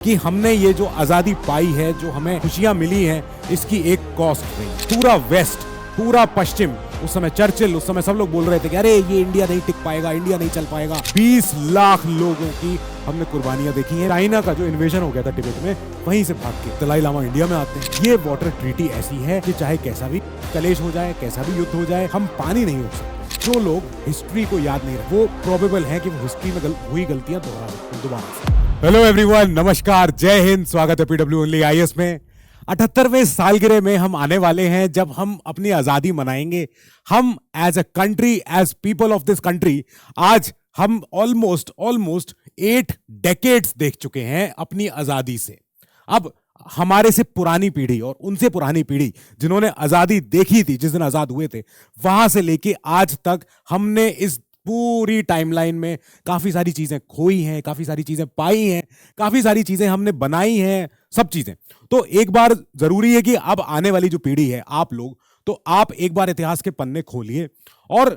कि हमने ये जो आज़ादी पाई है, जो हमें खुशियां मिली हैं, इसकी एक कॉस्ट रही। पूरा वेस्ट, पूरा पश्चिम, उस समय चर्चिल, उस समय सब लोग बोल रहे थे कि अरे ये इंडिया नहीं टिक पाएगा, इंडिया नहीं चल पाएगा। 20 लाख लोगों की हमने कुर्बानियां देखी हैं। चाइना का जो इन्वेजन हो गया था तिब्बत में, वहीं से भाग के दलाई लामा इंडिया में आते हैं। ये वाटर ट्रीटी ऐसी है कि चाहे कैसा भी कलेश हो जाए, कैसा भी युद्ध हो जाए, हम पानी नहीं रोक सकते। जो लोग हिस्ट्री को याद नहीं रखते, वो प्रोबेबल है कि वो हिस्ट्री में हुई गलतियां दोबारा। हेलो एवरीवन, नमस्कार, जय हिंद, स्वागत है पीडब्ल्यू ओनली आईएएस में। 78वें सालगिरह में हम आने वाले हैं, जब हम अपनी आजादी मनाएंगे। हम as a country, as people of this country, आज हम ऑलमोस्ट 8 डेकेड्स देख चुके हैं अपनी आजादी से। अब हमारे से पुरानी पीढ़ी और उनसे पुरानी पीढ़ी जिन्होंने आजादी देखी थी, जिस दिन आजाद हुए थे, वहां से लेके आज तक हमने इस पूरी टाइमलाइन में काफी सारी चीजें खोई हैं, काफी सारी चीजें पाई हैं, काफी सारी चीजें हमने बनाई हैं, सब चीजें। तो एक बार जरूरी है कि अब आने वाली जो पीढ़ी है, आप लोग, तो आप एक बार इतिहास के पन्ने खोलिए और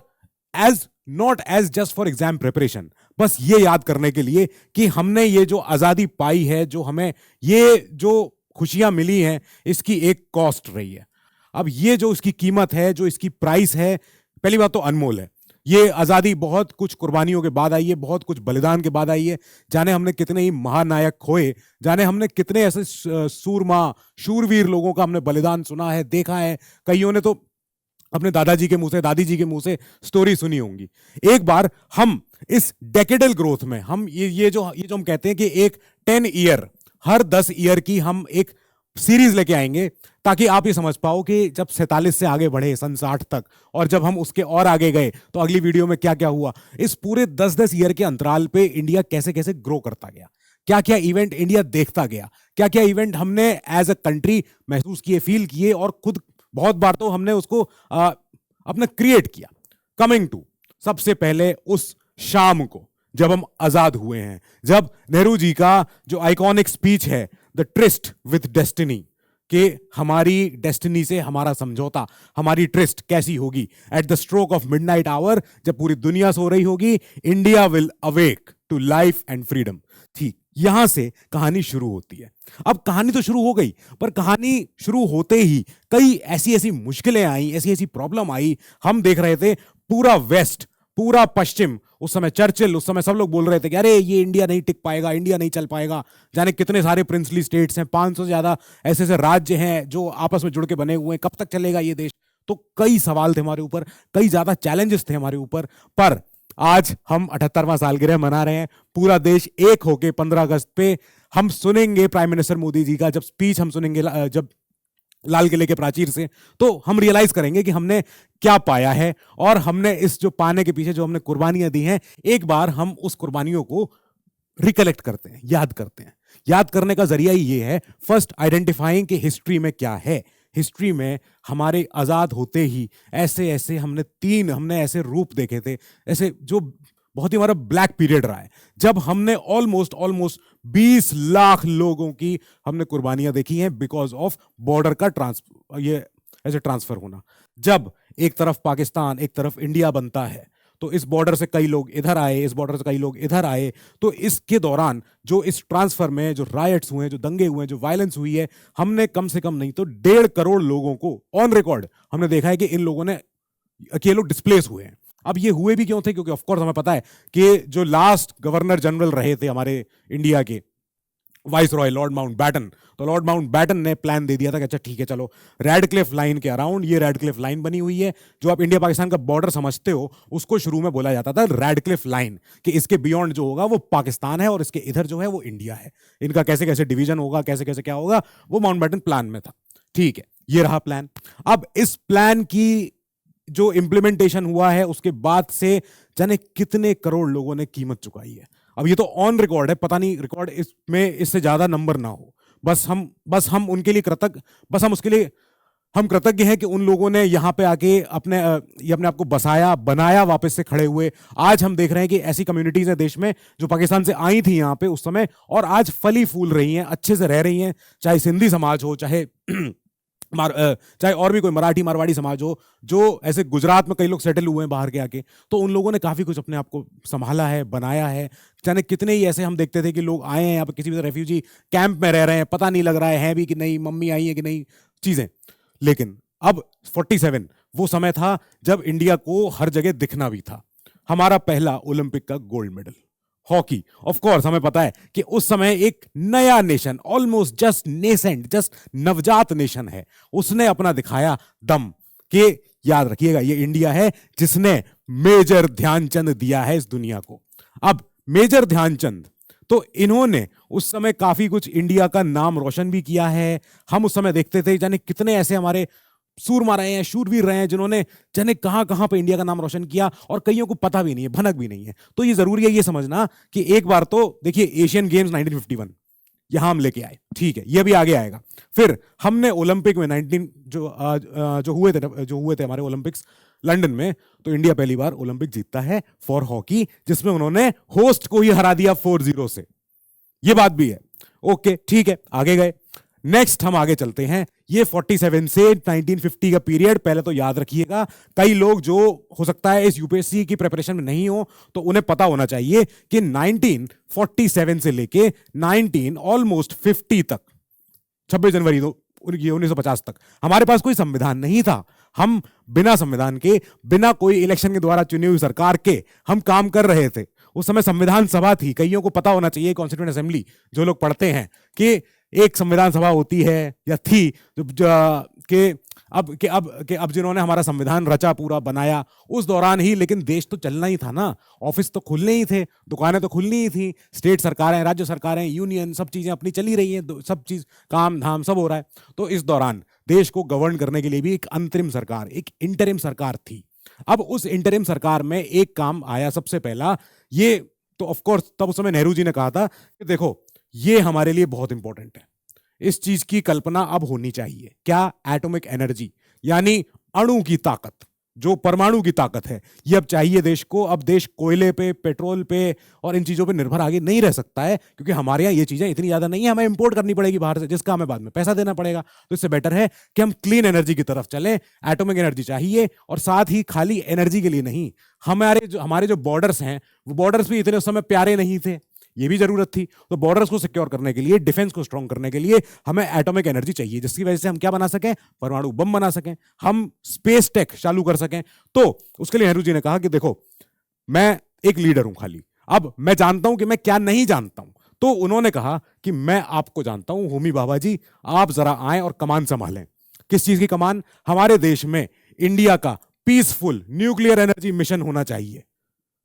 as not as just for exam preparation, बस ये याद करने के लिए कि हमने ये जो आजादी पाई है, जो हमें ये जो खुशियां मिली हैं, इसकी एक कॉस्ट रही है। अब ये जो इसकी कीमत है, जो इसकी प्राइस है, पहली बात तो अनमोल है। ये आजादी बहुत कुछ कुर्बानियों के बाद आई है, बहुत कुछ बलिदान के बाद आई है। जाने हमने कितने ही महानायक खोए, जाने हमने कितने ऐसे सूरमा, शूरवीर लोगों का हमने बलिदान सुना है, देखा है। कईयों ने तो अपने दादाजी के मुंह से, दादी जी के मुंह से स्टोरी सुनी होंगी। एक बार हम इस डेकेडल ग्रोथ में, हम ये जो हम कहते हैं कि एक 10 ईयर, हर 10 ईयर की हम एक सीरीज लेके आएंगे, ताकि आप ये समझ पाओ कि जब 47 से आगे बढ़े सन 60 तक, और जब हम उसके और आगे गए तो अगली वीडियो में क्या क्या हुआ। इस पूरे 10-10 ईयर के अंतराल पे इंडिया कैसे कैसे ग्रो करता गया, क्या क्या इवेंट इंडिया देखता गया, क्या क्या इवेंट हमने एज अ कंट्री महसूस किए, फील किए, और खुद बहुत बार तो हमने उसको अपना क्रिएट किया। कमिंग टू सबसे पहले उस शाम को जब हम आजाद हुए हैं, जब नेहरू जी का जो आइकॉनिक स्पीच है, द ट्रिस्ट विथ डेस्टिनी, कि हमारी डेस्टिनी से हमारा समझौता, हमारी ट्रिस्ट कैसी होगी। At the stroke of midnight hour, जब पूरी दुनिया सो रही होगी, India will awake to life and freedom. ठीक यहां से कहानी शुरू होती है। अब कहानी तो शुरू हो गई, पर कहानी शुरू होते ही कई ऐसी ऐसी मुश्किलें आई, ऐसी ऐसी प्रॉब्लम आई। हम देख रहे थे पूरा वेस्ट, पूरा पश्चिम, उस समय चर्चिल, उस समय सब लोग बोल रहे थे कि अरे ये इंडिया नहीं टिक पाएगा, इंडिया नहीं चल पाएगा। जाने कितने सारे प्रिंसली स्टेट्स हैं, 500 से ज्यादा ऐसे ऐसे राज्य हैं जो आपस में जुड़ के बने हुए हैं, कब तक चलेगा ये देश। तो कई सवाल थे हमारे ऊपर, कई ज्यादा चैलेंजेस थे हमारे ऊपर। पर आज हम 78वां सालगिरह मना रहे हैं, पूरा देश एक होके 15 अगस्त पे हम सुनेंगे प्राइम मिनिस्टर मोदी जी का जब स्पीच हम सुनेंगे, जब लाल किले के प्राचीर से, तो हम रियलाइज करेंगे कि हमने क्या पाया है, और हमने इस जो पाने के पीछे जो हमने कुर्बानियां दी हैं, एक बार हम उस कुर्बानियों को रिकलेक्ट करते हैं, याद करते हैं। याद करने का जरिया ही ये है, फर्स्ट आइडेंटिफाइंग कि हिस्ट्री में क्या है। हिस्ट्री में हमारे आजाद होते ही ऐसे ऐसे हमने ऐसे रूप देखे थे, ऐसे जो बहुत ही हमारा ब्लैक पीरियड रहा है, जब हमने ऑलमोस्ट 20 लाख लोगों की हमने कुर्बानियां देखी हैं बिकॉज ऑफ बॉर्डर का ट्रांसफर होना। जब एक तरफ पाकिस्तान, एक तरफ इंडिया बनता है, तो इस बॉर्डर से कई लोग इधर आए, इस बॉर्डर से कई लोग इधर आए। तो इसके दौरान जो इस ट्रांसफर में जो रायट्स हुए, जो दंगे हुए, जो वायलेंस हुई है, हमने कम से कम नहीं तो 1.5 करोड़ लोगों को ऑन रिकॉर्ड हमने देखा है कि इन लोगों ने, ये लोग डिस्प्लेस हुए हैं। अब ये हुए भी क्यों थे? क्योंकि ऑफकोर्स हमें पता है कि जो लास्ट गवर्नर जनरल रहे थे हमारे इंडिया के, वाइस रॉय लॉर्ड माउंटबैटन, तो लॉर्ड माउंटबैटन ने प्लान दे दिया था कि अच्छा ठीक है, चलो रेडक्लिफ लाइन के अराउंड, ये रेडक्लिफ लाइन बनी हुई है, जो आप इंडिया पाकिस्तान का बॉर्डर समझते हो, उसको शुरू में बोला जाता था रेडक्लिफ लाइन, कि इसके बियॉन्ड जो होगा वो पाकिस्तान है और इसके इधर जो है वो इंडिया है। इनका कैसे कैसे डिवीजन होगा, कैसे कैसे क्या होगा, वो माउंटबैटन प्लान में था। ठीक है, ये रहा प्लान। अब इस प्लान की जो इंप्लीमेंटेशन हुआ है, उसके बाद से जाने कितने करोड़ लोगों ने कीमत चुकाई है। अब ये तो ऑन रिकॉर्ड है, पता नहीं रिकॉर्ड इसमें इससे ज्यादा नंबर ना हो। बस हम उनके लिए हम कृतज्ञ हैं कि उन लोगों ने यहाँ पे आके अपने आप को बसाया, बनाया, वापस से खड़े हुए। आज हम देख रहे हैं कि ऐसी कम्युनिटीज हैं देश में जो पाकिस्तान से आई थी यहाँ पे उस समय, और आज फली फूल रही हैं, अच्छे से रह रही हैं, चाहे सिंधी समाज हो, चाहे चाहे और भी कोई मराठी मारवाड़ी समाज हो, जो ऐसे गुजरात में कई लोग सेटल हुए हैं बाहर के आके, तो उन लोगों ने काफी कुछ अपने आप को संभाला है, बनाया है। जाने कितने ही ऐसे हम देखते थे कि लोग आए हैं यहाँ पे किसी भी रेफ्यूजी कैंप में रह रहे हैं, पता नहीं लग रहा है भी कि नहीं, मम्मी आई है कि नहीं, चीजें। लेकिन अब 47 वो समय था जब इंडिया को हर जगह दिखना भी था। हमारा पहला ओलंपिक का gold medal, hockey. Of course हमें पता है कि उस समय एक नया nation, almost just nascent, just नवजात नेशन है, उसने अपना दिखाया दम कि याद रखिएगा ये इंडिया है जिसने मेजर ध्यानचंद दिया है इस दुनिया को। अब मेजर ध्यानचंद, तो इन्होंने उस समय काफी कुछ इंडिया का नाम रोशन भी किया है। हम उस समय देखते थे जाने कितने ऐसे हमारे सूरमा रहे हैं, शूरवीर रहे हैं, जिन्होंने जाने कहां कहां पे इंडिया का नाम रोशन किया, और कईयों को पता भी नहीं है, भनक भी नहीं है। तो ये जरूरी है ये समझना कि एक बार तो देखिए एशियन गेम्स 1951 यहां हम लेके आए, ठीक है, ये भी आगे आएगा। फिर हमने ओलंपिक में 19 जो हुए थे हमारे ओलंपिक्स लंदन में, तो इंडिया पहली बार ओलंपिक जीतता है फॉर हॉकी, जिसमें उन्होंने होस्ट को ही हरा दिया 4-0 से। ये बात भी है। ओके ठीक है, आगे गए। नेक्स्ट हम आगे चलते हैं। ये 47 से 1950 का पीरियड पहले तो याद रखिएगा। कई लोग जो हो सकता है इस यूपीएससी की प्रिपरेशन में नहीं हो, तो उन्हें पता होना चाहिए कि 1947 से लेके 19 ऑलमोस्ट 50 तक, 26 जनवरी 1950 तक हमारे पास कोई संविधान नहीं था। हम बिना संविधान के, बिना कोई इलेक्शन के द्वारा चुनी हुई सरकार के हम काम कर रहे थे। उस समय संविधान सभा थी। कईयों को पता होना चाहिए, कॉन्स्टिट्यूएंट असेंबली जो लोग पढ़ते हैं, कि एक संविधान सभा होती है या थी अब जिन्होंने हमारा संविधान रचा, पूरा बनाया, उस दौरान ही। लेकिन देश तो चलना ही था ना, ऑफिस तो खुलने ही थे, दुकानें तो खुलनी ही थी, स्टेट सरकारें, राज्य सरकारें, यूनियन, सब चीजें अपनी चली रही हैं, सब चीज काम धाम सब हो रहा है। तो इस दौरान देश को गवर्न करने के लिए भी एक अंतरिम सरकार, एक इंटरिम सरकार थी। अब उस इंटरिम सरकार में एक काम आया सबसे पहला, ये तो ऑफ कोर्स तब उस समय नेहरू जी ने कहा था कि देखो ये हमारे लिए बहुत इंपॉर्टेंट है, इस चीज की कल्पना अब होनी चाहिए। क्या? एटॉमिक एनर्जी, यानी अणु की ताकत, जो परमाणु की ताकत है, ये अब चाहिए देश को। अब देश कोयले पे, पेट्रोल पे और इन चीजों पे निर्भर आगे नहीं रह सकता है, क्योंकि हमारे यहाँ ये चीजें इतनी ज्यादा नहीं है, हमें इंपोर्ट करनी पड़ेगी बाहर से, जिसका हमें बाद में पैसा देना पड़ेगा। तो इससे बेटर है कि हम क्लीन एनर्जी की तरफ चलें। एटॉमिक एनर्जी चाहिए, और साथ ही खाली एनर्जी के लिए नहीं, हमारे जो बॉर्डर्स हैं, वो बॉर्डर्स भी इतने उस समय प्यारे नहीं थे, ये भी जरूरत थी। तो बॉर्डर्स को सिक्योर करने के लिए, डिफेंस को स्ट्रांग करने के लिए हमें एटॉमिक एनर्जी चाहिए, जिसकी वजह से हम क्या बना सकें? परमाणु बम बना सकें, हम स्पेस टेक चालू कर सकें। तो उसके लिए नेहरू जी ने कहा कि देखो मैं एक लीडर हूं खाली, अब मैं जानता हूं कि मैं क्या नहीं जानता हूं। तो उन्होंने कहा कि मैं आपको जानता हूं, होमी भाभा जी, आप जरा आए और कमान संभालें। किस चीज की कमान? हमारे देश में इंडिया का पीसफुल न्यूक्लियर एनर्जी मिशन होना चाहिए,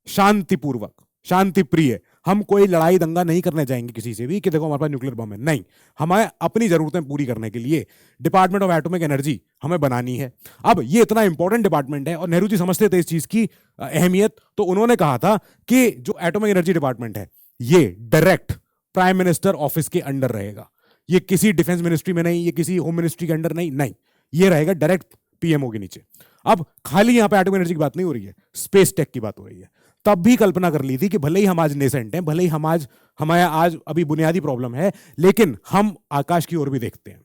शांतिपूर्वक, शांति प्रिय। हम कोई लड़ाई दंगा नहीं करने जाएंगे किसी से भी कि देखो हमारे पास न्यूक्लियर बम है, नहीं। हमें अपनी जरूरतें पूरी करने के लिए डिपार्टमेंट ऑफ एटॉमिक एनर्जी हमें बनानी है। अब ये इतना इंपॉर्टेंट डिपार्टमेंट है, और नेहरू जी समझते थे इस चीज की अहमियत। तो उन्होंने कहा था कि जो एटॉमिक एनर्जी डिपार्टमेंट है, ये डायरेक्ट प्राइम मिनिस्टर ऑफिस के अंडर रहेगा। ये किसी डिफेंस मिनिस्ट्री में नहीं, ये किसी होम मिनिस्ट्री के अंडर नहीं, नहीं, ये रहेगा डायरेक्ट पीएमओ के नीचे। अब खाली यहां पे एटॉमिक एनर्जी की बात नहीं हो रही है, स्पेस टेक की बात हो रही है। तब भी कल्पना कर ली थी कि भले ही हम आज नेसेंट हैं, भले ही हमारे आज अभी बुनियादी प्रॉब्लम है, लेकिन हम आकाश की ओर भी देखते हैं।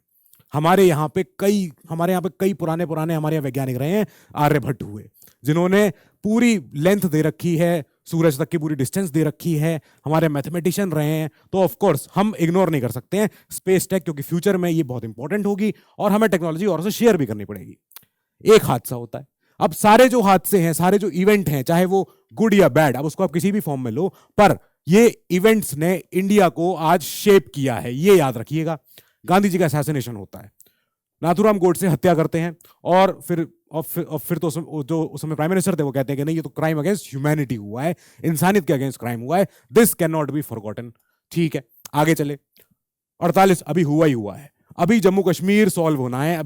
हमारे यहाँ पे कई पुराने हमारे यहाँ वैज्ञानिक रहे हैं, आर्यभट्ट हुए, जिन्होंने पूरी लेंथ दे रखी है, सूरज तक की पूरी डिस्टेंस दे रखी है। हमारे मैथमेटिशियन रहे हैं। तो ऑफ कोर्स हम इग्नोर नहीं कर सकते हैं स्पेस टेक, क्योंकि फ्यूचर में ये बहुत इंपॉर्टेंट होगी और हमें टेक्नोलॉजी और से शेयर भी करनी पड़ेगी। एक हादसा होता है। अब सारे जो हादसे हैं, सारे जो इवेंट हैं, चाहे वो गुड या बैड, अब उसको आप किसी भी फॉर्म में लो, पर ये इवेंट्स ने इंडिया को आज शेप किया है, ये याद रखिएगा। गांधी जी का असैसिनेशन होता है, नाथूराम गोडसे हत्या करते हैं, और फिर तो जो उस समय प्राइम मिनिस्टर थे वो कहते हैं कि नहीं, ये तो क्राइम अगेंस्ट ह्यूमैनिटी हुआ है, इंसानियत के अगेंस्ट क्राइम हुआ है, this can not be forgotten. ठीक है, आगे चले। 48 अभी हुआ ही हुआ है, अभी जम्मू कश्मीर सॉल्व होना है,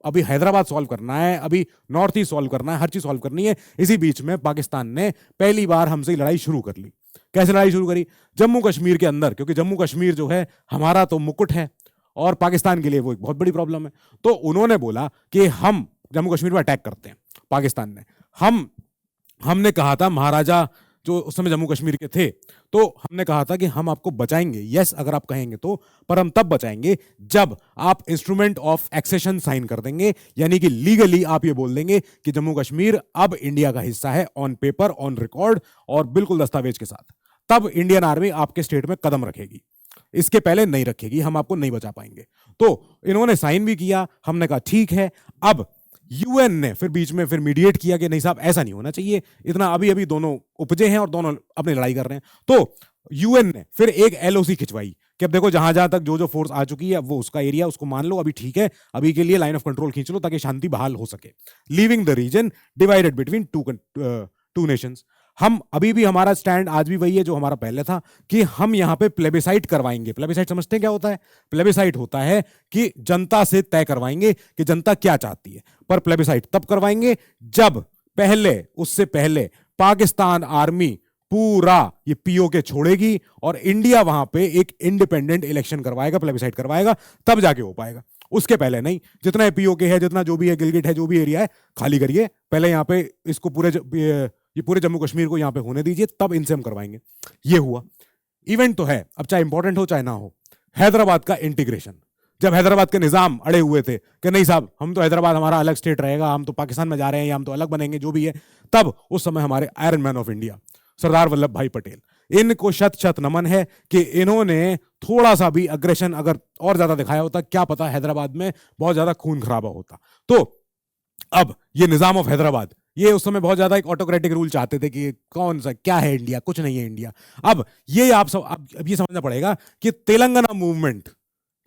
अभी हैदराबाद सॉल्व करना है, अभी नॉर्थ ईस्ट सॉल्व करना है, हर चीज सॉल्व करनी है। इसी बीच में पाकिस्तान ने पहली बार हमसे लड़ाई शुरू कर ली। कैसे लड़ाई शुरू करी? जम्मू कश्मीर के अंदर, क्योंकि जम्मू कश्मीर जो है हमारा तो मुकुट है और पाकिस्तान के लिए वो एक बहुत बड़ी प्रॉब्लम है। तो उन्होंने बोला कि हम जम्मू कश्मीर पर अटैक करते हैं। पाकिस्तान ने, हमने कहा था महाराजा जो उस समय जम्मू कश्मीर के थे, तो हमने कहा था कि हम आपको बचाएंगे, यस अगर आप कहेंगे तो, पर हम तब बचाएंगे जब आप इंस्ट्रूमेंट ऑफ एक्सेशन साइन कर देंगे, यानी कि लीगली आप ये बोल देंगे कि जम्मू कश्मीर अब इंडिया का हिस्सा है, ऑन पेपर, ऑन रिकॉर्ड और बिल्कुल दस्तावेज के साथ। तब इंडियन आर्मी आपके स्टेट में कदम रखेगी, इसके पहले नहीं रखेगी, हम आपको नहीं बचा पाएंगे। तो इन्होंने साइन भी किया, हमने कहा ठीक है। अब यूएन ने फिर बीच में फिर मीडिएट किया कि नहीं साहब ऐसा नहीं होना चाहिए, इतना अभी अभी दोनों उपजे हैं और दोनों अपनी लड़ाई कर रहे हैं। तो यूएन ने फिर एक एलओसी खिंचवाई कि अब देखो जहां जहां तक जो जो फोर्स आ चुकी है वो उसका एरिया, उसको मान लो अभी ठीक है, अभी के लिए लाइन ऑफ कंट्रोल खींच लो ताकि शांति बहाल हो सके, leaving the region divided between two nations. हम अभी भी, हमारा स्टैंड आज भी वही है जो हमारा पहले था कि हम यहां पे प्लेबिसाइट करवाएंगे। प्लेबिसाइट समझते हैं क्या होता है? प्लेबिसाइट होता है कि जनता से तय करवाएंगे कि जनता क्या चाहती है, पर प्लेबिसाइट तब करवाएंगे जब उससे पहले पाकिस्तान आर्मी पूरा ये पीओके छोड़ेगी और इंडिया वहां पे एक इंडिपेंडेंट इलेक्शन करवाएगा, प्लेबिसाइट करवाएगा, तब जाके हो पाएगा। उसके पहले नहीं। जितना पीओके है, जितना जो भी है, गिलगिट है, जो भी एरिया है, खाली करिए पहले, यहाँ पे इसको पूरे जम्मू कश्मीर को यहाँ पे होने दीजिए, तब इनसे हम करवाएंगे। ये हुआ इवेंट तो है, अब चाहे इंपॉर्टेंट हो चाहे ना हो। हैदराबाद का इंटीग्रेशन, जब हैदराबाद के निजाम अड़े हुए थे कि नहीं साहब हम तो हैदराबाद हमारा अलग स्टेट रहेगा, हम तो पाकिस्तान में जा रहे हैं या हम तो अलग बनेंगे, जो भी है, तब उस समय हमारे iron man of India Sardar Vallabh भाई पटेल, इनको शत शत नमन है कि इन्होंने थोड़ा सा भी अग्रेशन अगर और ज्यादा दिखाया होता, क्या पता हैदराबाद में बहुत ज्यादा खून खराबा होता। तो अब ये निजाम ऑफ हैदराबाद, ये उस समय बहुत ज्यादा एक ऑटोक्रेटिक रूल चाहते थे कि कौन सा क्या है इंडिया, कुछ नहीं है इंडिया। अब ये आप सब अब ये समझना पड़ेगा कि तेलंगाना मूवमेंट,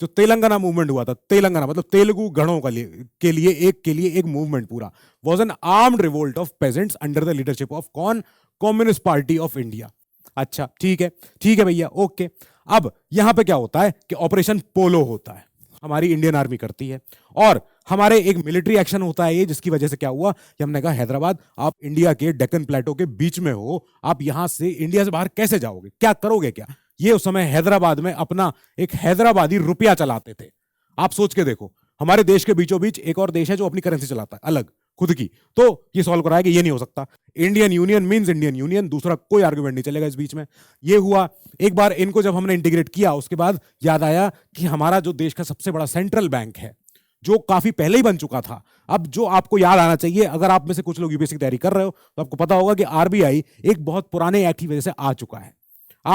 जो तेलंगाना मूवमेंट हुआ था, तेलंगाना मतलब तेलुगु गणों के लिए एक मूवमेंट पूरा, was an armed revolt of peasants under the leadership of कौन? Communist party of India. अच्छा ठीक है भैया, ओके। अब यहां पे क्या होता है कि ऑपरेशन पोलो होता है, हमारी इंडियन आर्मी करती है, और हमारे एक मिलिट्री एक्शन होता है ये, जिसकी वजह से क्या हुआ कि हमने कहा हैदराबाद आप इंडिया के डेक्कन प्लेटो के बीच में हो, आप यहां से इंडिया से बाहर कैसे जाओगे, क्या करोगे क्या? ये उस समय हैदराबाद में अपना एक हैदराबादी रुपया चलाते थे। आप सोच के देखो, हमारे देश के बीचों बीच एक और देश है जो अपनी करेंसी चलाता है अलग खुद की, तो ये सॉल्व कराया कि ये नहीं हो सकता, Indian union means Indian union, दूसरा कोई आर्गुमेंट नहीं चलेगा इस बीच में। ये हुआ एक बार, इनको जब हमने इंटीग्रेट किया उसके बाद याद आया कि हमारा जो देश का सबसे बड़ा सेंट्रल बैंक है, जो काफी पहले ही बन चुका था, अब जो आपको याद आना चाहिए, अगर आप में से कुछ लोग यूपीएससी की तैयारी कर रहे हो तो आपको पता होगा कि आरबीआई एक बहुत पुराने एक्ट की वजह से आ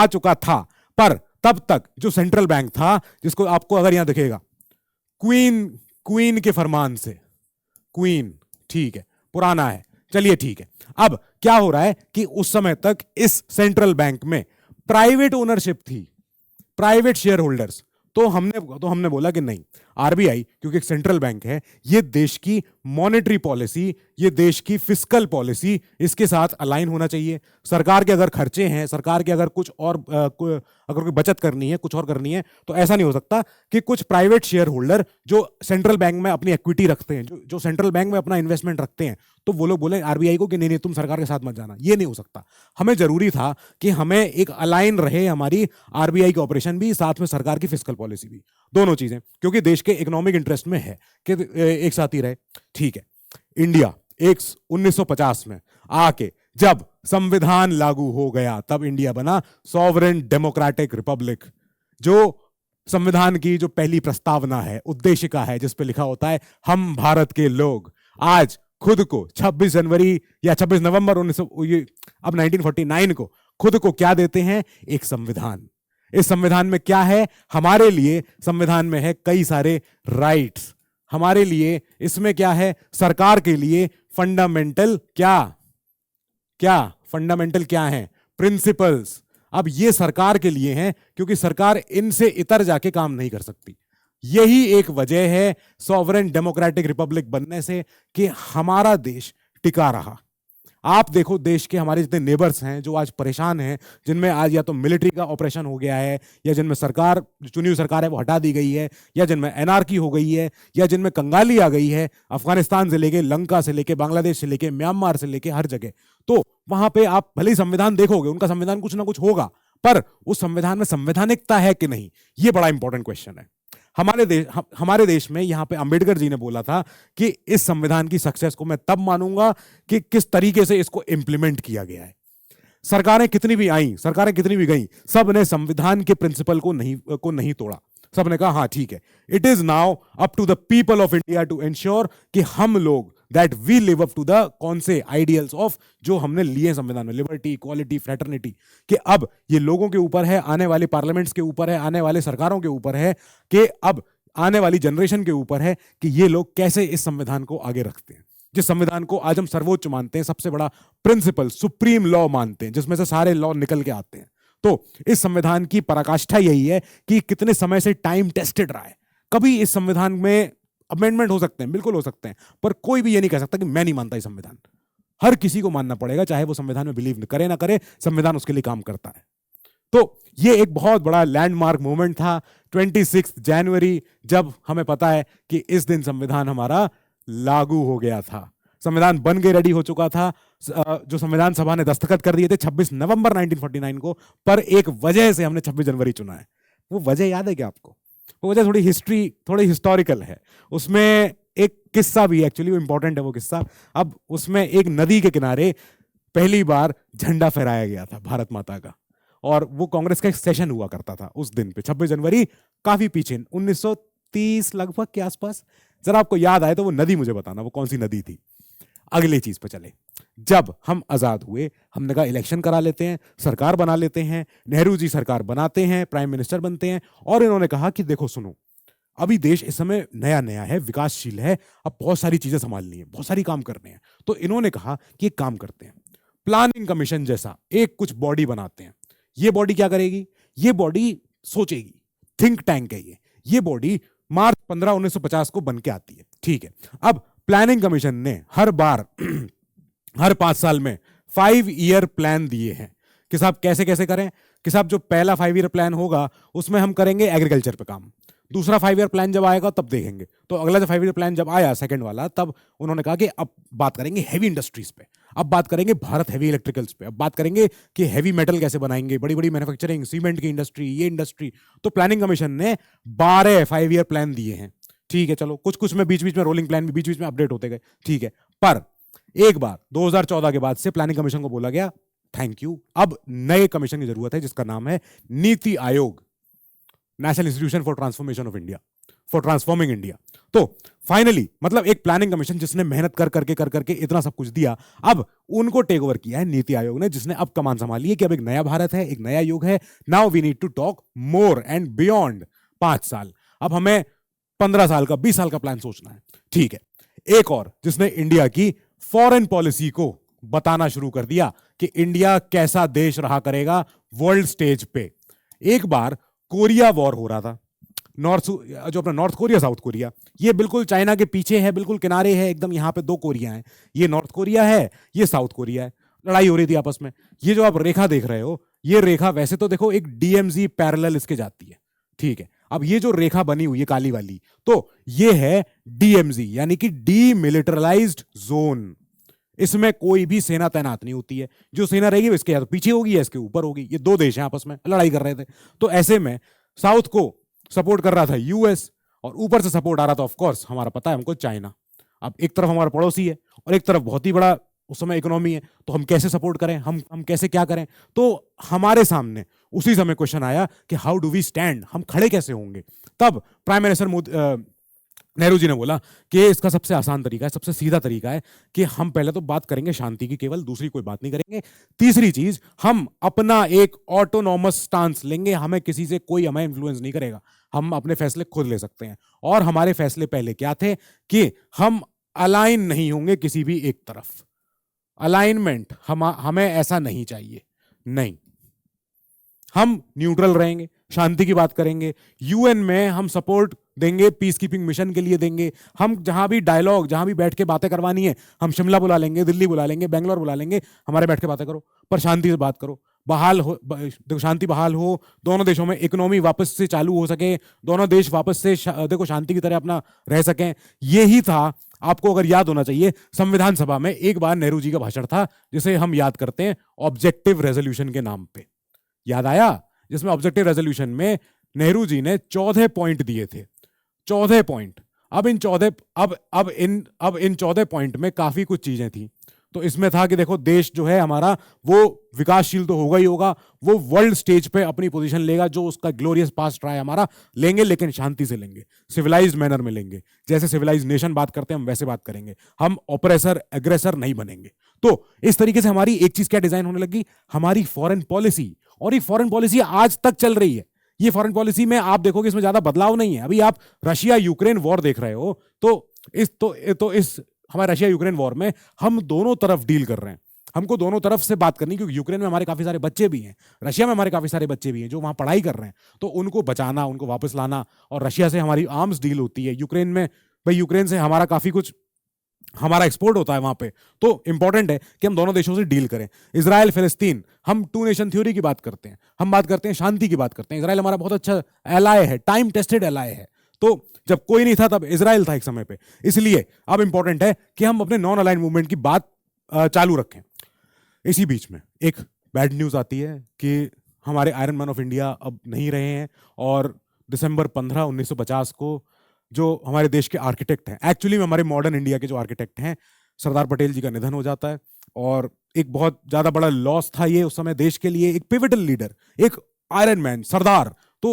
चुका था, पर तब तक जो सेंट्रल बैंक था, जिसको आपको अगर यहां दिखेगा क्वीन के फरमान से, क्वीन, ठीक है, पुराना है, चलिए ठीक है। अब क्या हो रहा है कि उस समय तक इस सेंट्रल बैंक में प्राइवेट ओनरशिप थी, प्राइवेट शेयर होल्डर्स, तो हमने बोला कि नहीं, आरबीआई क्योंकि एक सेंट्रल बैंक है, ये देश की मॉनेटरी पॉलिसी, ये देश की फिस्कल पॉलिसी, इसके साथ अलाइन होना चाहिए। सरकार के अगर खर्चे हैं, सरकार के अगर कुछ और अगर कोई बचत करनी है, कुछ और करनी है, तो ऐसा नहीं हो सकता कि कुछ प्राइवेट शेयर होल्डर जो सेंट्रल बैंक में अपनी इक्विटी रखते हैं, जो सेंट्रल बैंक में अपना इन्वेस्टमेंट रखते हैं, तो वो लोग बोले आरबीआई को कि नहीं तुम सरकार के साथ मत जाना। ये नहीं हो सकता। हमें जरूरी था कि हमें एक अलाइन रहे, हमारी आरबीआई की ऑपरेशन भी, साथ में सरकार की फिस्कल पॉलिसी भी, दोनों चीजें, क्योंकि देश के इकोनॉमिक इंटरेस्ट में है कि एक साथ ही रहे। ठीक है, इंडिया 1950 में आके जब संविधान लागू हो गया, तब इंडिया बना सॉवरेन डेमोक्रेटिक रिपब्लिक। जो संविधान की जो पहली प्रस्तावना है, उद्देशिका है, जिस पे लिखा होता है हम भारत के लोग आज खुद को 26 जनवरी या 26 नवंबर 1949 को खुद को क्या देते हैं? एक संविधान। इस संविधान में क्या है? हमारे लिए संविधान में है कई सारे राइट्स। हमारे लिए इसमें क्या है? सरकार के लिए फंडामेंटल फंडामेंटल क्या है? प्रिंसिपल्स। अब ये सरकार के लिए हैं, क्योंकि सरकार इनसे इतर जाके काम नहीं कर सकती। यही एक वजह है सॉवरेन डेमोक्रेटिक रिपब्लिक बनने से कि हमारा देश टिका रहा। आप देखो देश के हमारे जितने नेबर्स हैं जो आज परेशान हैं, जिनमें आज या तो मिलिट्री का ऑपरेशन हो गया है, या जिनमें सरकार, चुनी हुई सरकार है वो हटा दी गई है, या जिनमें एनआरकी हो गई है, या जिनमें कंगाली आ गई है, अफगानिस्तान से लेके, लंका से लेके, बांग्लादेश से लेके, म्यांमार से लेके, हर जगह। तो वहां पे आप भले ही संविधान देखोगे, उनका संविधान कुछ ना कुछ होगा, पर उस संविधान में संवैधानिकता है कि नहीं, ये बड़ा इंपॉर्टेंट क्वेश्चन है। हमारे देश में यहां पे अंबेडकर जी ने बोला था कि इस संविधान की सक्सेस को मैं तब मानूंगा कि किस तरीके से इसको इंप्लीमेंट किया गया है। सरकारें कितनी भी आई, सरकारें कितनी भी गई, सब ने संविधान के प्रिंसिपल को नहीं तोड़ा। सब ने कहा हाँ ठीक है, it is now up to the people of India to ensure कि हम लोग that we live up to the कौन से आइडियल्स ऑफ जो हमने लिए संविधान में, लिबर्टी, इक्वालिटी, फ्रेटर्निटी, कि अब ये लोगों के ऊपर है, आने वाले पार्लियामेंट्स के ऊपर है, आने वाले सरकारों के ऊपर है, कि अब आने वाली जनरेशन के ऊपर है कि ये लोग कैसे इस संविधान को आगे रखते हैं, जिस संविधान को आज हम सर्वोच्च मानते हैं, सबसे बड़ा प्रिंसिपल, सुप्रीम लॉ मानते हैं, जिसमें से सारे लॉ निकल के आते हैं। तो इस संविधान की पराकाष्ठा यही है कि कितने समय से टाइम टेस्टेड रहा है। कभी इस संविधान में अमेंडमेंट हो सकते हैं, बिल्कुल हो सकते हैं, पर कोई भी ये नहीं कह सकता कि मैं नहीं मानता ये संविधान। हर किसी को मानना पड़ेगा, चाहे वो संविधान में बिलीव करे ना करे, संविधान उसके लिए काम करता है। तो ये एक बहुत बड़ा लैंडमार्क मोमेंट था 26 जनवरी, जब हमें पता है कि इस दिन संविधान हमारा लागू हो गया था, संविधान बन के रेडी हो चुका था। जो संविधान सभा ने दस्तखत कर दिए थे 26 नवंबर 1949 को, पर एक वजह से हमने 26 जनवरी चुना है। वो वजह याद है क्या आपको? वो वजह थोड़ी हिस्टोरिकल है। उसमें एक किस्सा भी, एक्चुअली वो इंपॉर्टेंट है वो किस्सा। अब उसमें एक नदी के किनारे पहली बार झंडा फहराया गया था भारत माता का, और वो कांग्रेस का एक सेशन हुआ करता था उस दिन पे, 26 जनवरी, काफी पीछे 1930 लगभग के आसपास। जरा आपको याद आए तो वो नदी मुझे बताना, वो कौन सी नदी थी। अगले चीज पे चले, जब हम आजाद हुए हमने कहा इलेक्शन करा लेते हैं, सरकार बना लेते हैं। नेहरू जी सरकार बनाते हैं, प्राइम मिनिस्टर बनते हैं, और इन्होंने कहा कि देखो सुनो, अभी देश इस समय नया नया है, विकासशील है, अब बहुत सारी चीजें संभालनी है, बहुत सारी काम करने हैं। तो इन्होंने कहा कि एक काम करते हैं, प्लानिंग कमीशन जैसा एक कुछ बॉडी बनाते हैं। ये बॉडी क्या करेगी? ये बॉडी सोचेगी, थिंक टैंक है ये बॉडी मार्च 15 1950 को बन के आती है, ठीक है। अब प्लानिंग कमीशन ने हर बार हर 5 साल में 5 ईयर प्लान दिए हैं कि साहब कैसे कैसे करें, कि साहब जो पहला 5 ईयर प्लान होगा उसमें हम करेंगे एग्रीकल्चर पे काम, दूसरा 5 ईयर प्लान जब आएगा तब देखेंगे। तो अगला जो 5 ईयर प्लान जब आया सेकंड वाला, तब उन्होंने कहा कि अब बात करेंगे हैवी इंडस्ट्रीज पे, अब बात करेंगे भारत हैवी इलेक्ट्रिकल्स पे, अब बात करेंगे कि हैवी मेटल कैसे बनाएंगे, बड़ी बड़ी मैन्युफैक्चरिंग, सीमेंट की इंडस्ट्री, ये इंडस्ट्री। तो प्लानिंग कमीशन ने 12 5 ईयर प्लान दिए हैं, ठीक है। चलो कुछ कुछ में बीच बीच में रोलिंग प्लान भी बीच बीच में अपडेट होते गए, ठीक है। पर एक बार 2014 के बाद से प्लानिंग कमीशन को बोला गया थैंक यू, अब नए कमीशन की जरूरत है जिसका नाम है NITI Aayog, national institution for transformation of India, for transforming India. तो फाइनली मतलब एक प्लानिंग कमीशन जिसने मेहनत कर करके इतना सब कुछ दिया, अब उनको टेक ओवर किया है नीति आयोग ने, जिसने अब कमान संभाली है कि अब एक नया भारत है, एक नया युग है। Now we need to talk more and beyond 5 साल। अब हमें 15 साल का, 20 साल का प्लान सोचना है, ठीक है। एक और जिसने इंडिया की फॉरेन पॉलिसी को बताना शुरू कर दिया कि इंडिया कैसा देश रहा करेगा वर्ल्ड स्टेज पे। एक बार कोरिया वॉर हो रहा था, जो अपना नॉर्थ कोरिया साउथ कोरिया, ये बिल्कुल चाइना के पीछे है, बिल्कुल किनारे है एकदम, यहां पे 2 कोरिया हैं, ये नॉर्थ कोरिया है, ये साउथ कोरिया है। लड़ाई हो रही थी आपस में। ये जो आप रेखा देख रहे हो, ये रेखा वैसे तो देखो एक डीएमजी पैरेलल इसके जाती है, ठीक है। अब ये जो रेखा बनी हुई है काली वाली, तो ये है डीएमजी, यानी कि डीमिलिटराइज्ड जोन। इसमें कोई भी सेना तैनात नहीं होती है, जो सेना रहेगी वो इसके या तो पीछे होगी या इसके ऊपर होगी। ये 2 देश हैं आपस में लड़ाई कर रहे थे, तो ऐसे में साउथ को सपोर्ट कर रहा था यूएस, और ऊपर से सपोर्ट आ रहा था ऑफ कोर्स हमारा, पता है हमको, चाइना। अब एक तरफ हमारा पड़ोसी है और एक तरफ बहुत ही बड़ा उस समय इकोनॉमी है, तो हम कैसे सपोर्ट करें, हम कैसे क्या करें। तो हमारे सामने उसी समय क्वेश्चन आया कि हाउ डू वी स्टैंड, हम खड़े कैसे होंगे। तब प्राइम मिनिस्टर नेहरू जी ने बोला कि इसका सबसे आसान तरीका है, सबसे सीधा तरीका है कि हम पहले तो बात करेंगे शांति की, केवल दूसरी कोई बात नहीं करेंगे। तीसरी चीज, हम अपना एक ऑटोनॉमस स्टांस लेंगे, हमें किसी से कोई हमें इन्फ्लुएंस नहीं करेगा, हम अपने फैसले खुद ले सकते हैं। और हमारे फैसले पहले क्या थे कि हम अलाइन नहीं होंगे किसी भी एक तरफ। अलाइनमेंट हमें ऐसा नहीं चाहिए, नहीं, हम न्यूट्रल रहेंगे, शांति की बात करेंगे, यूएन में हम सपोर्ट देंगे, पीस कीपिंग मिशन के लिए देंगे। हम जहां भी डायलॉग, जहां भी बैठ के बातें करवानी है, हम शिमला बुला लेंगे, दिल्ली बुला लेंगे, बेंगलोर बुला लेंगे, हमारे बैठ के बातें करो, पर शांति से बात करो, बहाल हो, देखो शांति बहाल हो, दोनों देशों में इकोनॉमी वापस से चालू हो सके, दोनों देश वापस से देखो शांति की तरह अपना रह सकें। यही था, आपको अगर याद होना चाहिए, संविधान सभा में एक बार नेहरू जी का भाषण था जिसे हम याद करते हैं ऑब्जेक्टिव रेजोल्यूशन के नाम पे, याद आया, जिसमें ऑब्जेक्टिव रेजोल्यूशन में नेहरू जी ने 14 पॉइंट दिए थे, 14 पॉइंट। अब इन 14 पॉइंट में काफी कुछ चीजें थी। तो इसमें था कि देखो देश जो है हमारा वो विकासशील तो होगा ही होगा, वो वर्ल्ड स्टेज पे अपनी पोजीशन लेगा, जो उसका ग्लोरियस पास्ट रहा है हमारा लेंगे, लेकिन शांति से लेंगे, सिविलाइज्ड मैनर में लेंगे, जैसे सिविलाइज्ड नेशन बात करते हैं हम वैसे बात करेंगे, हम ऑपरेसर एग्रेसर नहीं बनेंगे। तो इस तरीके से हमारी एक चीज क्या डिजाइन होने लगी, हमारी फॉरेन पॉलिसी। और ये फॉरेन पॉलिसी आज तक चल रही है। ये फॉरेन पॉलिसी में आप देखोगे इसमें ज्यादा बदलाव नहीं है। अभी आप रशिया यूक्रेन वॉर देख रहे हो, तो इस हमारे रशिया यूक्रेन वॉर में हम दोनों तरफ डील कर रहे हैं। हमको दोनों तरफ से बात करनी, क्योंकि यूक्रेन में हमारे काफी सारे बच्चे भी हैं, रशिया में हमारे काफी सारे बच्चे भी हैं जो वहां पढ़ाई कर रहे हैं, तो उनको बचाना, उनको वापस लाना। और रशिया से हमारी आर्म्स डील होती है, यूक्रेन में भाई यूक्रेन से हमारा काफी कुछ हमारा एक्सपोर्ट होता है वहां पे, तो इंपॉर्टेंट है कि हम दोनों देशों से डील करें। इजराइल फिलिस्तीन, हम टू नेशन थ्योरी की बात करते हैं, हम बात करते हैं शांति की बात करते हैं। इजराइल हमारा बहुत अच्छा एलाय है, टाइम टेस्टेड एलाय है। तो जब कोई नहीं था तब इजराइल था एक समय पे, इसलिए अब इंपॉर्टेंट है कि हम अपने नॉन अलाइंड मूवमेंट की बात चालू रखें। इसी बीच में एक बैड न्यूज आती है कि हमारे आयरन मैन ऑफ इंडिया अब नहीं रहे हैं, और दिसंबर 15, 1950 को जो हमारे देश के आर्किटेक्ट हैं, एक्चुअली में हमारे मॉडर्न इंडिया के जो आर्किटेक्ट हैं, सरदार पटेल जी का निधन हो जाता है। और एक बहुत ज्यादा बड़ा लॉस था ये उस समय देश के लिए, एक पिवटल लीडर, एक आयरन मैन, सरदार। तो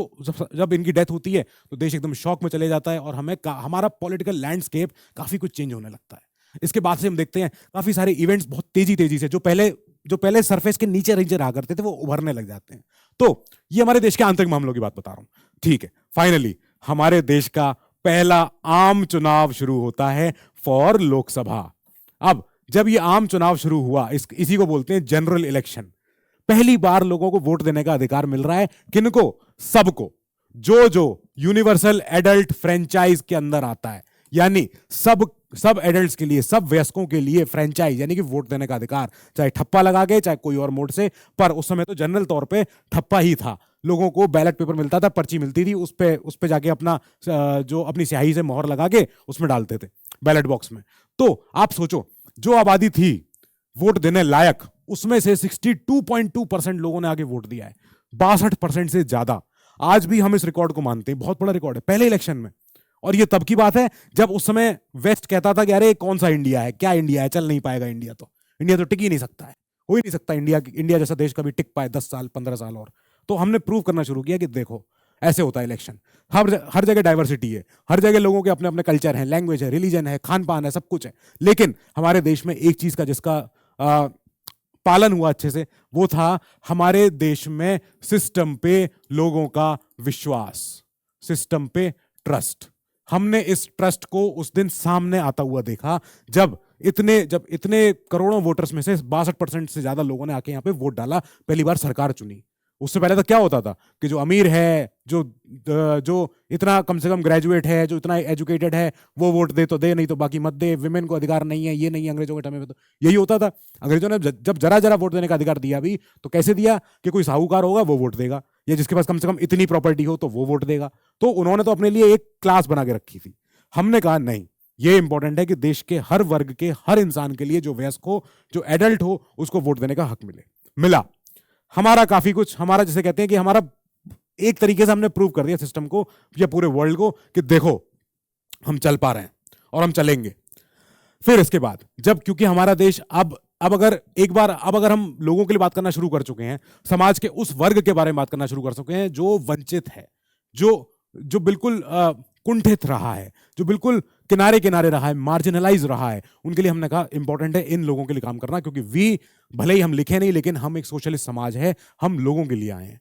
जब इनकी डेथ होती है तो देश एकदम शॉक में चले जाता है, और हमारा पॉलिटिकल लैंडस्केप काफी कुछ चेंज होने लगता है। इसके बाद से हम देखते हैं काफी सारे इवेंट्स बहुत तेजी से, जो पहले सरफेस के नीचे नीचे रहा करते थे, वो उभरने लग जाते हैं। तो ये हमारे देश के आंतरिक मामलों की बात बता रहा हूं। ठीक है, फाइनली हमारे देश का पहला आम चुनाव शुरू होता है फॉर लोकसभा। अब जब ये आम चुनाव शुरू हुआ, इसी को बोलते हैं जनरल इलेक्शन। पहली बार लोगों को वोट देने का अधिकार मिल रहा है। किनको? सबको, जो यूनिवर्सल एडल्ट फ्रेंचाइज के अंदर आता है, यानी सब एडल्ट्स के लिए, सब वयस्कों के लिए फ्रेंचाइज, यानी कि वोट देने का अधिकार, चाहे ठप्पा लगा के, चाहे कोई और मोड से। पर उस समय तो जनरल तौर पे ठप्पा ही था। लोगों को बैलेट पेपर मिलता था, पर्ची मिलती थी, उस पे जाके अपनी स्याही से मोहर लगा के उसमें डालते थे बैलेट बॉक्स में। तो आप सोचो, जो आबादी थी वोट देने लायक, उसमें से 62.2% लोगों ने आगे वोट दिया है, 62% से ज्यादा। आज भी हम इस रिकॉर्ड को मानते हैं, बहुत बड़ा रिकॉर्ड है पहले इलेक्शन में। और ये तब की बात है जब उस समय वेस्ट कहता था कि अरे कौन सा इंडिया है, क्या इंडिया है, चल नहीं पाएगा इंडिया तो टिक ही नहीं सकता है, हो ही नहीं सकता इंडिया जैसा देश कभी टिक पाए 10 साल 15 साल और। तो हमने प्रूव करना शुरू किया कि देखो ऐसे होता है इलेक्शन। हर जगह डाइवर्सिटी है, हर जगह लोगों के अपने अपने कल्चर हैं, लैंग्वेज है, रिलीजन है, खान पान है, सब कुछ है। लेकिन हमारे देश में एक चीज का जिसका पालन हुआ अच्छे से, वो था हमारे देश में सिस्टम पे लोगों का विश्वास, सिस्टम पे ट्रस्ट। हमने इस ट्रस्ट को उस दिन सामने आता हुआ देखा जब इतने करोड़ों वोटर्स में से 62% से ज्यादा लोगों ने आके यहाँ पे वोट डाला, पहली बार सरकार चुनी। उससे पहले तो क्या होता था कि जो अमीर है, जो इतना कम से कम ग्रेजुएट है, जो इतना एजुकेटेड है, वो वोट दे तो दे, नहीं तो बाकी मत दे, विमेन को अधिकार नहीं है, ये नहीं है। अंग्रेजों के टाइम में तो यही होता था। अंग्रेजों ने जब जरा वोट देने का अधिकार दिया भी, तो कैसे दिया कि कोई साहूकार होगा वो वोट देगा, या जिसके पास कम से कम इतनी प्रॉपर्टी हो तो वो वोट देगा। तो उन्होंने तो अपने लिए एक क्लास बना के रखी थी। हमने कहा नहीं, ये इंपॉर्टेंट है कि देश के हर वर्ग के हर इंसान के लिए, जो वयस्क हो, जो एडल्ट हो, उसको वोट देने का हक मिला। हमारा काफी कुछ, हमारा जैसे कहते हैं कि हमारा एक तरीके से हमने प्रूव कर दिया सिस्टम को या पूरे वर्ल्ड को कि देखो हम चल पा रहे हैं और हम चलेंगे। फिर इसके बाद क्योंकि हमारा देश अब अगर हम लोगों के लिए बात करना शुरू कर चुके हैं, समाज के उस वर्ग के बारे में बात करना शुरू कर चुके हैं जो वंचित है, जो बिल्कुल कुंठित रहा है, जो बिल्कुल किनारे रहा है, मार्जिनलाइज रहा है, उनके लिए हमने कहा इंपॉर्टेंट है इन लोगों के लिए काम करना। क्योंकि भले ही हम लिखे नहीं, लेकिन हम एक सोशलिस्ट समाज है, हम लोगों के लिए आए हैं।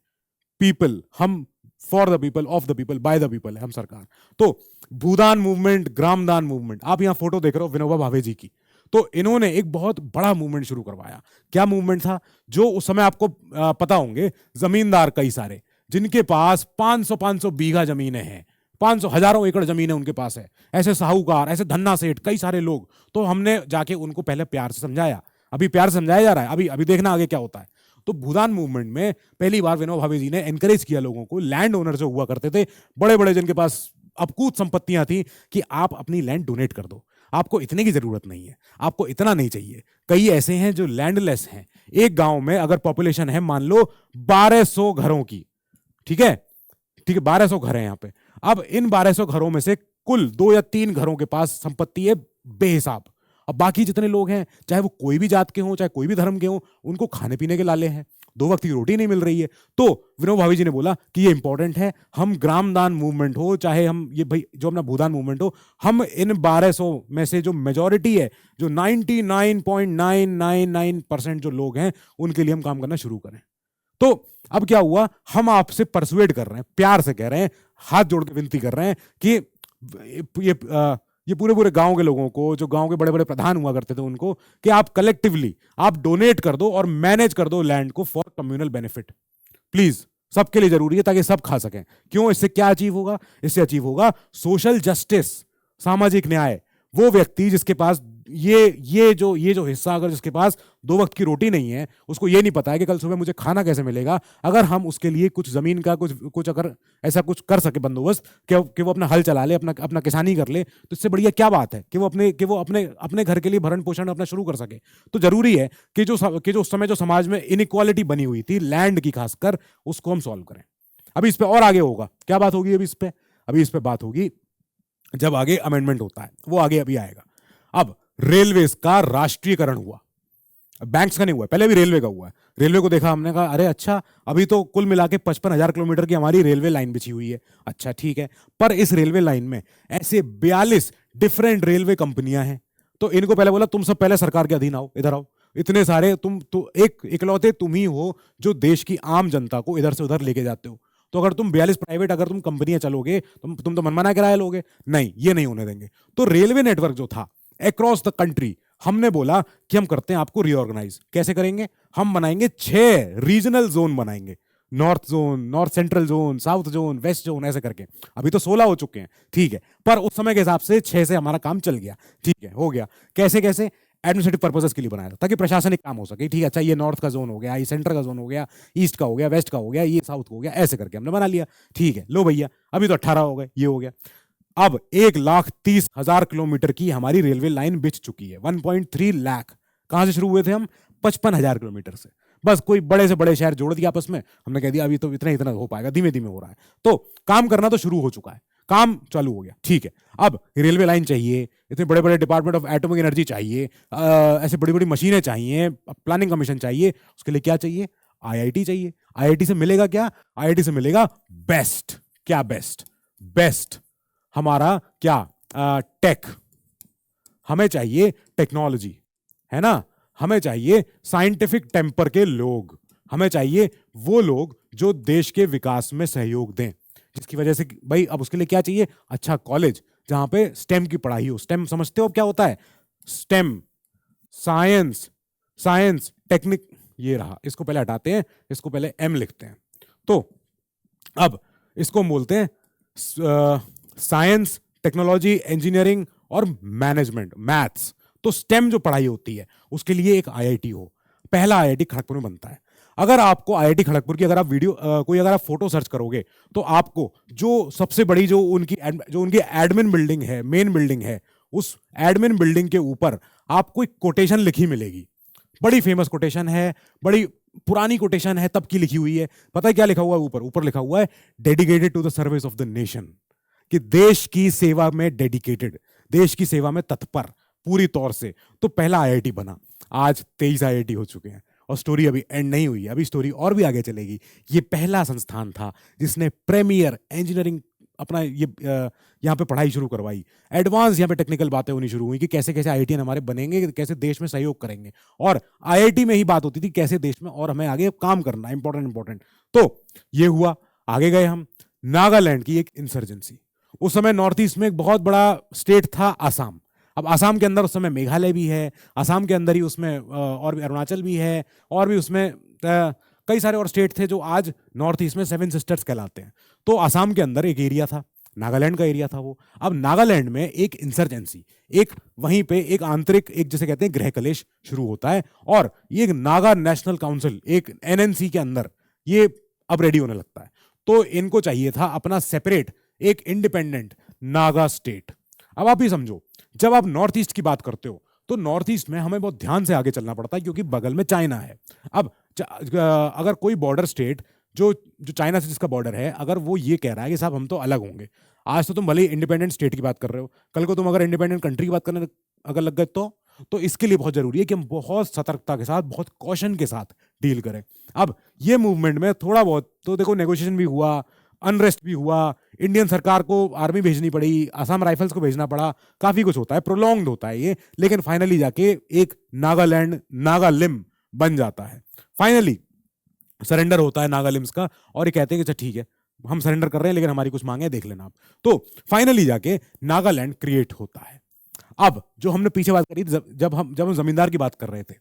पीपल, हम for the people, of the people, by the people है हम सरकार। तो भूदान मूवमेंट, ग्रामदान मूवमेंट, आप यहां फोटो देख रहे हो विनोबा भावे जी की, तो इन्होंने एक बहुत बड़ा मूवमेंट शुरू करवाया। क्या मूवमेंट था? जो उस समय आपको पता होंगे, जमींदार कई सारे जिनके पास 500 बीघा जमीनें हैं, 500 हजारों एकड़ जमीन है उनके पास है, ऐसे साहूकार, ऐसे धन्ना सेठ, कई सारे लोग। तो हमने जाके उनको पहले प्यार से समझाया, अभी प्यार से समझाया जा रहा है, अभी देखना आगे क्या होता है। तो भूदान मूवमेंट में पहली बार विनोबा भावे जी ने एनकरेज किया लोगों को, लैंड ओनर जो हुआ करते थे, बड़े जिनके पास अकूत संपत्तियां थी, कि आप अपनी लैंड डोनेट कर दो, आपको इतने की जरूरत नहीं है, आपको इतना नहीं चाहिए। कई ऐसे हैं जो लैंडलेस हैं। एक गांव में अगर पॉपुलेशन है मान लो 1200 घरों की, ठीक है 1200 घर हैं यहाँ पे। अब इन 1200 घरों में से कुल 2 या 3 घरों के पास संपत्ति है बेहिसाब, अब बाकी जितने लोग हैं, चाहे वो कोई भी जात के हों, चाहे कोई भी धर्म के हों, उनको खाने पीने के लाले हैं, 2 वक्त की रोटी नहीं मिल रही है। तो विनोद भाभी जी ने बोला कि ये इंपॉर्टेंट है, हम ग्रामदान मूवमेंट हो, चाहे हम ये भाई जो अपना भूदान मूवमेंट हो, हम इन 1200 में से जो मेजॉरिटी है, जो 99.999% जो लोग हैं, उनके लिए हम काम करना शुरू करें। तो अब क्या हुआ, हम आपसे परसुएड कर रहे हैं, प्यार से कह रहे हैं, हाथ जोड़ के विनती कर रहे हैं कि ये पूरे पूरे गांव के लोगों को, जो गांव के बड़े बड़े प्रधान हुआ करते थे, उनको कि आप कलेक्टिवली आप डोनेट कर दो और मैनेज कर दो लैंड को फॉर कम्युनल बेनिफिट, प्लीज, सबके लिए जरूरी है ताकि सब खा सकें। क्यों? इससे क्या अचीव होगा? इससे अचीव होगा सोशल जस्टिस, सामाजिक न्याय। वो व्यक्ति जिसके पास ये जो हिस्सा, अगर जिसके पास 2 वक्त की रोटी नहीं है, उसको ये नहीं पता है कि कल सुबह मुझे खाना कैसे मिलेगा, अगर हम उसके लिए कुछ जमीन का कुछ अगर ऐसा कुछ कर सके बंदोबस्त कि वो अपना हल चला ले, अपना किसानी कर ले, तो इससे बढ़िया क्या बात है कि वो अपने घर के लिए भरण पोषण अपना शुरू कर सके। तो जरूरी है कि जो उस समय जो समाज में इनइक्वालिटी बनी हुई थी लैंड की खासकर, उसको हम सॉल्व करें। अभी इस पे और आगे होगा, क्या बात होगी अभी इस पे बात होगी जब आगे अमेंडमेंट होता है, वो आगे अभी आएगा। अब रेलवे का राष्ट्रीयकरण हुआ, बैंक्स का नहीं हुआ, पहले भी रेलवे का हुआ है। रेलवे को देखा, हमने कहा अरे अच्छा, अभी तो कुल मिला के 55,000 किलोमीटर की हमारी रेलवे लाइन बिछी हुई है, अच्छा ठीक है, पर इस रेलवे लाइन में ऐसे 42 डिफरेंट रेलवे कंपनियां हैं। तो इनको पहले बोला तुम सब पहले सरकार के अधीन आओ, इधर आओ, इतने सारे तुम तो इकलौते तुम ही हो जो देश की आम जनता को इधर से उधर लेके जाते हो। तो अगर तुम 42 प्राइवेट अगर तुम कंपनियां चलोगे, तुम तो मनमाना किराया लोगे, नहीं, ये नहीं होने देंगे। तो रेलवे नेटवर्क जो था अक्रॉस द कंट्री, हमने बोला कि हम करते हैं आपको रीऑर्गेनाइज। कैसे करेंगे? हम बनाएंगे 6 रीजनल जोन बनाएंगे, north zone, north central zone, south zone, west zone, ऐसे करके। अभी तो 16 हो चुके हैं, ठीक है, पर उस समय के हिसाब से 6 से हमारा काम चल गया, ठीक है, हो गया। कैसे कैसे? एडमिनिस्ट्रेटिव पर्पसेस के लिए बनाया था, ताकि प्रशासनिक काम हो सके, ठीक है, अच्छा ये नॉर्थ का जोन हो गया, ये सेंटर का जोन हो गया, ईस्ट का हो गया, वेस्ट का हो गया, ये साउथ का हो गया, ऐसे करके हमने बना लिया, ठीक है। लो भैया, अभी तो 18 हो गए, ये हो गया। अब 1,30,000 किलोमीटर की हमारी रेलवे लाइन बिछ चुकी है, 1.3 लाख। कहां से शुरू हुए थे हम? 55,000 किलोमीटर से। बस कोई बड़े से बड़े शहर जोड़ दिया आपस में, हमने कह दिया अभी तो इतना हो पाएगा, धीमे धीमे हो रहा है। तो काम करना तो शुरू हो चुका है, काम चालू हो गया, ठीक है। अब रेलवे लाइन चाहिए, इतने बड़े बड़े डिपार्टमेंट ऑफ एटॉमिक एनर्जी चाहिए, ऐसे बड़ी बड़ी मशीनें चाहिए, प्लानिंग कमीशन चाहिए, उसके लिए क्या चाहिए? आईआईटी चाहिए। आईआईटी से मिलेगा क्या? आईआईटी से मिलेगा बेस्ट। क्या बेस्ट? बेस्ट हमारा क्या? टेक। हमें चाहिए टेक्नोलॉजी, है ना, हमें चाहिए साइंटिफिक टेम्पर के लोग, हमें चाहिए वो लोग जो देश के विकास में सहयोग दें, जिसकी वजह से भाई अब उसके लिए क्या चाहिए? अच्छा कॉलेज जहां पे स्टेम की पढ़ाई हो। स्टेम समझते हो अब क्या होता है? स्टेम, साइंस टेक्निक, ये रहा, इसको पहले हटाते हैं, इसको पहले एम लिखते हैं। तो अब इसको बोलते हैं साइंस, टेक्नोलॉजी, इंजीनियरिंग और मैनेजमेंट, मैथ्स। तो स्टेम जो पढ़ाई होती है उसके लिए एक आईआईटी हो। पहला आईआईटी खड़गपुर में बनता है। अगर आपको आईआईटी खड़गपुर की अगर आप अगर आप फोटो सर्च करोगे तो आपको जो सबसे बड़ी जो उनकी एडमिन बिल्डिंग है, मेन बिल्डिंग है, उस एडमिन बिल्डिंग के ऊपर आपको एक कोटेशन लिखी मिलेगी। बड़ी फेमस कोटेशन है, बड़ी पुरानी कोटेशन है, तब की लिखी हुई है। पता है क्या लिखा हुआ है ऊपर लिखा हुआ है dedicated to the service of the nation, कि देश की सेवा में डेडिकेटेड, देश की सेवा में तत्पर पूरी तौर से। तो पहला आईआईटी बना। आज 23 आईआईटी हो चुके हैं और स्टोरी अभी एंड नहीं हुई है, अभी स्टोरी और भी आगे चलेगी। ये पहला संस्थान था जिसने प्रीमियर इंजीनियरिंग अपना ये यहाँ पे पढ़ाई शुरू करवाई। एडवांस यहाँ पे टेक्निकल बातें होनी शुरू हुई कि कैसे कैसे आईआईटी हमारे बनेंगे, कैसे देश में सहयोग करेंगे। और आईआईटी में ही बात होती थी कैसे देश में और हमें आगे काम करना, इंपॉर्टेंट। तो ये हुआ, आगे गए हम। नागालैंड की एक इंसर्जेंसी। उस समय नॉर्थ ईस्ट में एक बहुत बड़ा स्टेट था आसाम। अब आसाम के अंदर उस समय मेघालय भी है, आसाम के अंदर ही उसमें और भी अरुणाचल भी है, और भी उसमें कई सारे और स्टेट थे जो आज नॉर्थ ईस्ट में 7 सिस्टर्स कहलाते हैं। तो आसाम के अंदर एक एरिया था, नागालैंड का एरिया था वो। अब नागालैंड में एक इंसर्जेंसी, एक वहीं पे एक आंतरिक, एक जैसे कहते हैं गृह कलेश शुरू होता है, और ये एक नागा नेशनल काउंसिल, एक एनएनसी के अंदर ये अब रेडी होने लगता है। तो इनको चाहिए था अपना सेपरेट एक इंडिपेंडेंट नागा स्टेट। अब आप ही समझो, जब आप नॉर्थ ईस्ट की बात करते हो तो नॉर्थ ईस्ट में हमें बहुत ध्यान से आगे चलना पड़ता है, क्योंकि बगल में चाइना है। अब अगर कोई बॉर्डर स्टेट जो चाइना से जिसका बॉर्डर है, अगर वो ये कह रहा है कि साहब हम तो अलग होंगे, आज तो तुम भले ही इंडिपेंडेंट स्टेट की बात कर रहे हो, कल को तुम अगर इंडिपेंडेंट कंट्री की बात करने अगर लग गए तो तो इसके लिए बहुत जरूरी है कि हम बहुत सतर्कता के साथ, बहुत कॉशन के साथ डील करें। अब ये मूवमेंट में थोड़ा बहुत तो देखो नेगोशिएशन भी हुआ, अनरेस्ट भी हुआ, इंडियन सरकार को आर्मी भेजनी पड़ी, असम राइफल्स को भेजना पड़ा, काफी कुछ होता है, प्रोलॉन्ग्ड होता है ये, लेकिन फाइनली जाके एक नागालैंड, नागालिम बन जाता है। फाइनली सरेंडर होता है नागालिम्स का, और ये कहते हैं कि अच्छा ठीक है हम सरेंडर कर रहे हैं, लेकिन हमारी कुछ मांगे देख लेना आप। तो फाइनली जाके नागालैंड क्रिएट होता है। अब जो हमने पीछे बात करी जब हम जमींदार की बात कर रहे थे,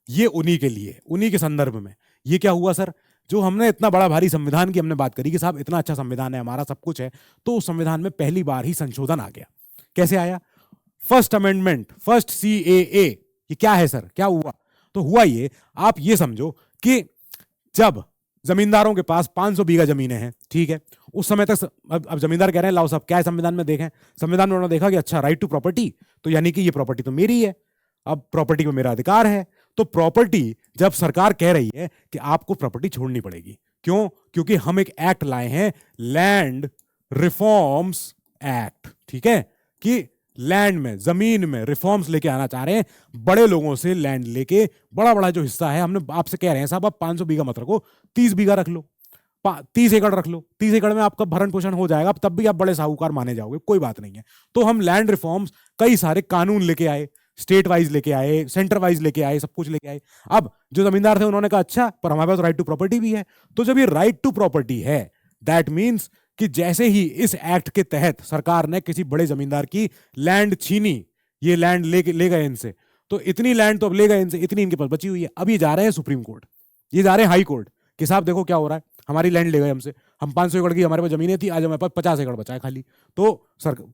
ये उन्हीं के लिए, उन्हीं के संदर्भ में ये क्या हुआ सर, जो हमने इतना बड़ा भारी संविधान की हमने बात करी कि साहब इतना अच्छा संविधान है हमारा, सब कुछ है, तो उस संविधान में पहली बार ही संशोधन आ गया। कैसे आया? First amendment, first CAA। ये क्या है सर, क्या हुआ? तो हुआ ये, आप ये समझो कि जब जमींदारों के पास 500 बीघा जमीनें हैं, ठीक है, उस समय तक अब जमींदार कह रहे हैं लाओ साहब क्या है संविधान में देखें। संविधान में उन्होंने देखा कि अच्छा राइट टू प्रॉपर्टी, तो यानी कि ये प्रॉपर्टी तो मेरी है, अब प्रॉपर्टी में मेरा अधिकार है। तो प्रॉपर्टी जब सरकार कह रही है कि आपको प्रॉपर्टी छोड़नी पड़ेगी, क्यों? क्योंकि हम एक एक्ट लाए हैं, लैंड रिफॉर्म्स एक्ट, ठीक है, कि लैंड में, जमीन में रिफॉर्म्स लेके आना चाह रहे हैं, बड़े लोगों से लैंड लेके बड़ा बड़ा जो हिस्सा है, हमने आपसे कह रहे हैं साहब आप 500 बीघा मत रखो, 30 बीघा रख लो, 30 एकड़ रख लो, 30 एकड़ में आपका भरण पोषण हो जाएगा, तब भी आप बड़े साहूकार माने जाओगे, कोई बात नहीं है। तो हम लैंड रिफॉर्म्स, कई सारे कानून लेके आए, स्टेट वाइज लेके आए, सेंटर वाइज लेके आए, सब कुछ लेके आए। अब जो जमींदार थे उन्होंने कहा अच्छा पर हमारे पास राइट टू प्रॉपर्टी भी है। तो जब ये राइट टू प्रॉपर्टी है, दैट मीन्स कि जैसे ही इस एक्ट के तहत सरकार ने किसी बड़े जमींदार की लैंड छीनी, ये लैंड ले गए इनसे, तो इतनी लैंड तो अब ले गए इनसे, इतनी इनके पास बची हुई है। अब ये जा रहे हैं सुप्रीम कोर्ट, ये जा रहे हैं हाई कोर्ट कि साहब देखो क्या हो रहा है, हमारी लैंड ले गए हमसे, हम 500 एकड़ की हमारे पास जमीनें थी, आज हमारे पास 50 एकड़ बचा है खाली। तो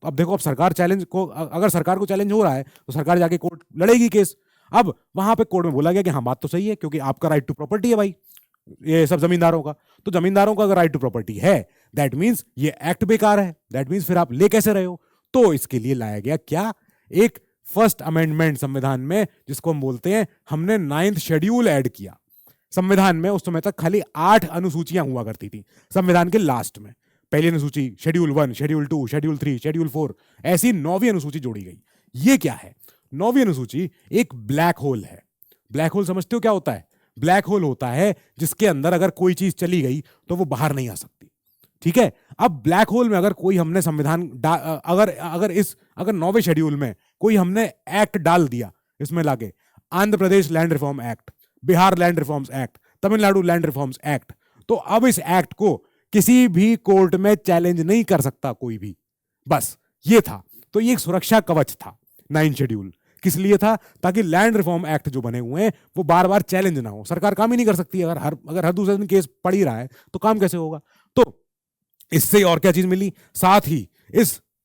अब देखो, अब सरकार चैलेंज को, अगर सरकार को चैलेंज हो रहा है तो सरकार जाके कोर्ट लड़ेगी केस। अब वहां पे कोर्ट में बोला गया कि हाँ बात तो सही है, क्योंकि आपका राइट टू प्रॉपर्टी है भाई, ये सब जमींदारों का, तो जमींदारों का अगर राइट टू प्रॉपर्टी है, दैट मीन्स ये एक्ट बेकार है, दैट मीन्स फिर आप ले कैसे रहे हो? तो इसके लिए लाया गया क्या, एक फर्स्ट अमेंडमेंट संविधान में, जिसको हम बोलते हैं, हमने 9th शेड्यूल ऐड किया संविधान में। उस समय तक खाली 8 अनुसूचियां हुआ करती थी संविधान के लास्ट में। पहली अनुसूची शेड्यूल 1, शेड्यूल 2, शेड्यूल 3, शेड्यूल 4, ऐसी 9वीं अनुसूची जोड़ी गई। ये क्या है? 9वीं अनुसूची एक ब्लैक होल है। ब्लैक होल समझते हो क्या होता है? ब्लैक होल होता है जिसके अंदर अगर कोई चीज चली गई तो वो बाहर नहीं आ सकती, ठीक है। अब ब्लैक होल में अगर कोई हमने संविधान अगर 9वें शेड्यूल में कोई हमने एक्ट डाल दिया, इसमें लाके Andhra Pradesh land reform act, Bihar land reforms act, Tamil Nadu land reforms act, तो अब इस एक्ट को किसी भी कोर्ट में चैलेंज नहीं कर सकता कोई भी। बस ये था। तो ये एक सुरक्षा कवच था 9 शेड्यूल। किस लिए था? ताकि लैंड रिफॉर्म एक्ट जो बने हुए हैं वो बार बार चैलेंज ना हो। सरकार काम ही नहीं कर सकती, अगर हर दूसरे दिन केस पड़ ही रहा है तो काम कैसे होगा? तो इससे और क्या चीज मिली? साथ ही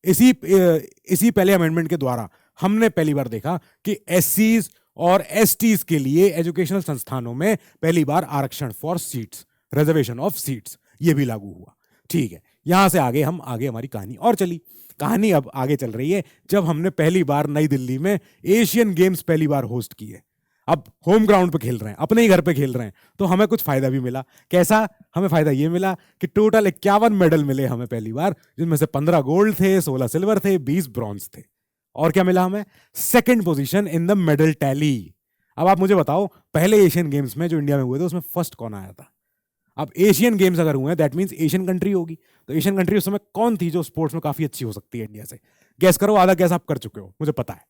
इसी पहले अमेंडमेंट के द्वारा हमने पहली बार देखा कि एससीज और एसटीज के लिए एजुकेशनल संस्थानों में पहली बार आरक्षण for seats, reservation of seats, ये भी लागू हुआ। ठीक है, यहां से आगे हमारी कहानी और चली। कहानी अब आगे चल रही है जब हमने पहली बार नई दिल्ली में एशियन गेम्स पहली बार होस्ट किए। अब होम ग्राउंड पे खेल रहे हैं, अपने ही घर पे खेल रहे हैं, तो हमें कुछ फायदा भी मिला। कैसा? हमें फायदा ये मिला कि टोटल 51 मेडल मिले हमें पहली बार, जिनमें से 15 गोल्ड थे, 16 सिल्वर थे, 20 ब्रॉन्ज थे। और क्या मिला हमें? Second position in the medal tally. अब आप मुझे बताओ, पहले एशियन गेम्स में जो इंडिया में हुए थे उसमें फर्स्ट कौन आया था? अब एशियन गेम्स अगर हुए दैट मींस एशियन कंट्री होगी, तो एशियन कंट्री उस समय कौन थी जो स्पोर्ट्स में काफी अच्छी हो सकती है इंडिया से? गैस करो, आधा गैस आप कर चुके हो, मुझे पता है।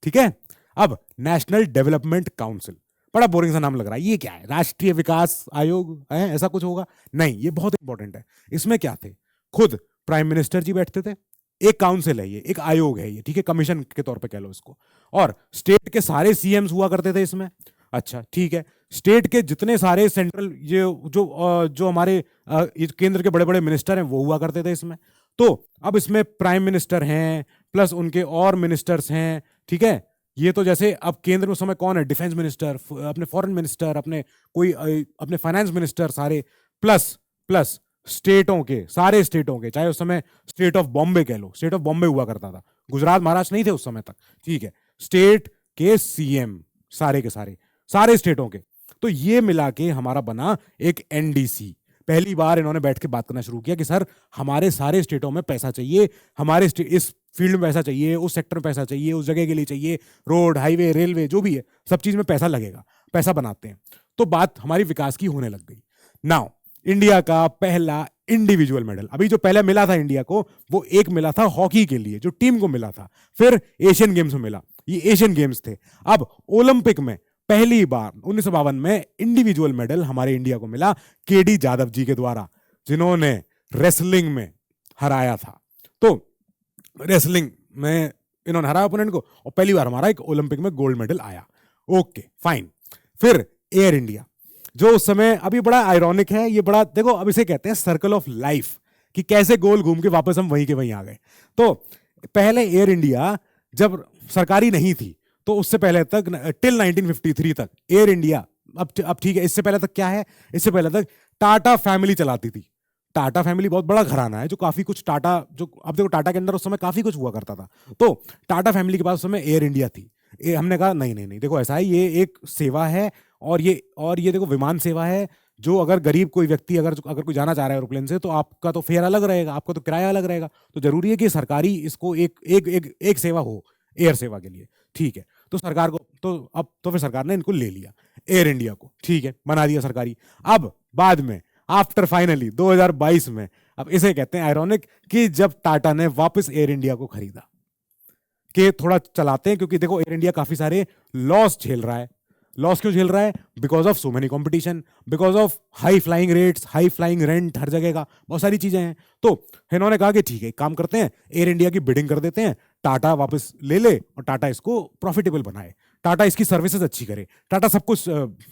ठीक है, अब नेशनल डेवलपमेंट काउंसिल, बड़ा बोरिंग सा नाम लग रहा है, ये क्या है? राष्ट्रीय विकास आयोग है, ऐसा कुछ होगा? नहीं, ये बहुत इंपॉर्टेंट है। इसमें क्या थे? खुद प्राइम मिनिस्टर जी बैठते थे, एक काउंसिल है ये, एक आयोग है ये, ठीक है, कमीशन के तौर पे कह लो इसको, और स्टेट के सारे सीएम्स हुआ करते थे इसमें। अच्छा ठीक है, स्टेट के जितने सारे सेंट्रल ये जो हमारे केंद्र के बड़े बड़े मिनिस्टर हैं वो हुआ करते थे इसमें। तो अब इसमें प्राइम मिनिस्टर हैं प्लस उनके और मिनिस्टर्स हैं, ठीक है। ये तो जैसे अब केंद्र में उस समय कौन है? डिफेंस मिनिस्टर, अपने फॉरेन मिनिस्टर, अपने फाइनेंस मिनिस्टर सारे, प्लस स्टेटों के, सारे स्टेटों के, चाहे उस समय स्टेट ऑफ बॉम्बे कह लो, स्टेट ऑफ बॉम्बे हुआ करता था, गुजरात महाराष्ट्र नहीं थे उस समय तक, ठीक है। स्टेट के सीएम सारे के सारे स्टेटों के, तो ये मिला के हमारा बना एक एनडीसी। पहली बार इन्होंने बैठ के बात करना शुरू किया कि सर हमारे सारे स्टेटों में पैसा चाहिए, हमारे इस फील्ड में पैसा चाहिए, उस सेक्टर में पैसा चाहिए, उस जगह के लिए चाहिए, रोड, हाईवे, रेलवे, जो भी है, सब चीज में पैसा लगेगा, पैसा बनाते हैं। तो बात हमारी विकास की होने लग गई। नाउ इंडिया का पहला इंडिविजुअल मेडल, अभी जो पहला मिला था इंडिया को, वो एक मिला था हॉकी के लिए, जो टीम को मिला था, फिर एशियन गेम्स में मिला, ये एशियन गेम्स थे। अब ओलंपिक में पहली बार 1952 में इंडिविजुअल मेडल हमारे इंडिया को मिला केडी जादव जी के द्वारा, जिन्होंने रेसलिंग में हराया था। तो रेसलिंग में इन्होंने हराया ओपोनेंट को, और पहली बार हमारा एक ओलंपिक में गोल्ड मेडल आया। Okay fine. फिर एयर इंडिया, जो उस समय, अभी बड़ा आयरॉनिक है ये, बड़ा देखो, अब इसे कहते हैं सर्कल ऑफ लाइफ, कि कैसे गोल घूम के वापस हम वहीं के वहीं आ गए। तो पहले एयर इंडिया जब सरकारी नहीं थी, तो उससे पहले तक टिल 1953 तक एयर इंडिया, अब ठीक है, इससे पहले तक क्या है, इससे पहले तक टाटा फैमिली चलाती थी। टाटा फैमिली बहुत बड़ा घराना है, जो काफी कुछ टाटा, जो अब देखो टाटा के अंदर उस समय काफी कुछ हुआ करता था। तो टाटा फैमिली के पास उस समय एयर इंडिया थी। हमने कहा नहीं नहीं नहीं, देखो ऐसा है, ये एक सेवा है, और ये देखो विमान सेवा है, जो अगर गरीब कोई व्यक्ति अगर कोई जाना चाह रहा है एरोप्लेन से, तो आपका तो फेयर अलग रहेगा, आपका तो किराया अलग रहेगा। तो जरूरी है कि सरकारी इसको एक सेवा हो एयर सेवा के लिए, ठीक है। तो सरकार को तो फिर सरकार ने इनको ले लिया एयर इंडिया को, ठीक है, बना दिया सरकारी। अब बाद में आफ्टर फाइनली 2022 में, अब इसे कहते हैं आयरॉनिक, कि जब टाटा ने वापस एयर इंडिया को खरीदा, कि थोड़ा चलाते हैं, क्योंकि देखो एयर इंडिया काफी सारे लॉस झेल रहा है। लॉस क्यों झेल रहा है? Because of so many competition, because of high flying rates, high flying rent, हर जगह का बहुत सारी चीजें हैं। तो इन्होंने कहा कि ठीक है, काम करते हैं, एयर इंडिया की बिडिंग कर देते हैं, टाटा वापस ले ले, और टाटा इसको प्रॉफिटेबल बनाए, टाटा इसकी सर्विसेज अच्छी करे, टाटा सब कुछ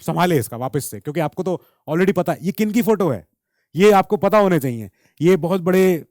संभाले इसका वापस से। क्योंकि आपको तो ऑलरेडी पता है ये किन की फोटो है, ये आपको पता होने चाहिए, ये बहुत बड़े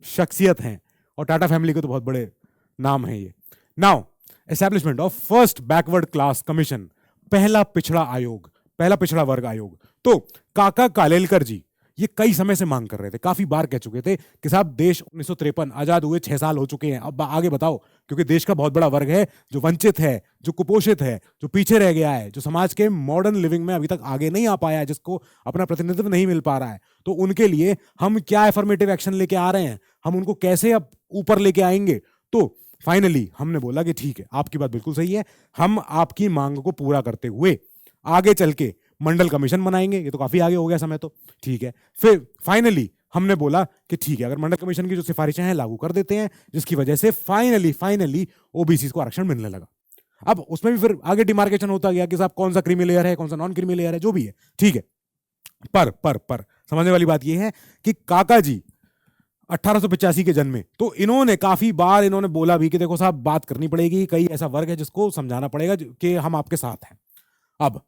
शख्सियत हैं, और टाटा फैमिली के तो बहुत बड़े नाम है ये। Now establishment of first backward class commission, पहला पिछड़ा आयोग, पहला पिछड़ा वर्ग आयोग। तो काका कालेलकर जी ये कई समय से मांग कर रहे थे, काफी बार कह चुके थे कि साहब देश 1953 आजाद हुए 6 साल हो चुके हैं, अब आगे बताओ, क्योंकि देश का बहुत बड़ा वर्ग है जो वंचित है, जो कुपोषित है, जो पीछे रह गया है, जो समाज के मॉडर्न लिविंग में अभी तक आगे नहीं आ पाया है, जिसको अपना प्रतिनिधित्व नहीं मिल पा रहा है। तो उनके लिए हम क्या एफर्मेटिव एक्शन लेके आ रहे हैं, हम उनको कैसे अब ऊपर लेके आएंगे। तो फाइनली हमने बोला कि ठीक है, आपकी बात बिल्कुल सही है, हम आपकी मांग को पूरा करते हुए आगे चल के मंडल कमीशन बनाएंगे। ये तो काफी आगे हो गया समय, तो ठीक है। फिर फाइनली हमने बोला कि ठीक है, अगर मंडल कमीशन की जो सिफारिशें हैं लागू कर देते हैं, जिसकी वजह से फाइनली ओबीसी को आरक्षण मिलने लगा। अब उसमें भी फिर आगे डिमार्केशन होता गया कि साहब कौन सा क्रीमी लेयर है, कौन सा नॉन क्रीमी लेयर है, जो भी है, ठीक है। पर समझने वाली बात यह है कि काका जी 1885 के जन्मे, तो इन्होंने काफी बार इन्होंने बोला भी कि देखो साहब बात करनी पड़ेगी, कई ऐसा वर्ग है जिसको समझाना पड़ेगा कि हम आपके साथ हैं। अब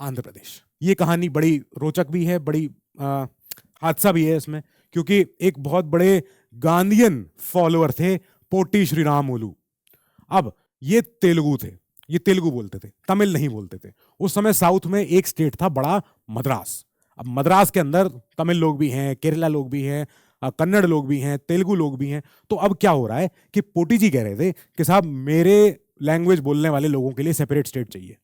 आंध्र प्रदेश, ये कहानी बड़ी रोचक भी है, बड़ी हादसा भी है इसमें, क्योंकि एक बहुत बड़े गांधीयन फॉलोअर थे पोटी श्रीरामुलु। अब ये तेलुगु थे, ये तेलुगु बोलते थे, तमिल नहीं बोलते थे। उस समय साउथ में एक स्टेट था बड़ा, मद्रास। अब मद्रास के अंदर तमिल लोग भी हैं, केरला लोग भी हैं, कन्नड़ लोग भी हैं, तेलुगु लोग भी हैं। तो अब क्या हो रहा है कि पोटी जी कह रहे थे कि साहब मेरे लैंग्वेज बोलने वाले लोगों के लिए सेपरेट स्टेट चाहिए।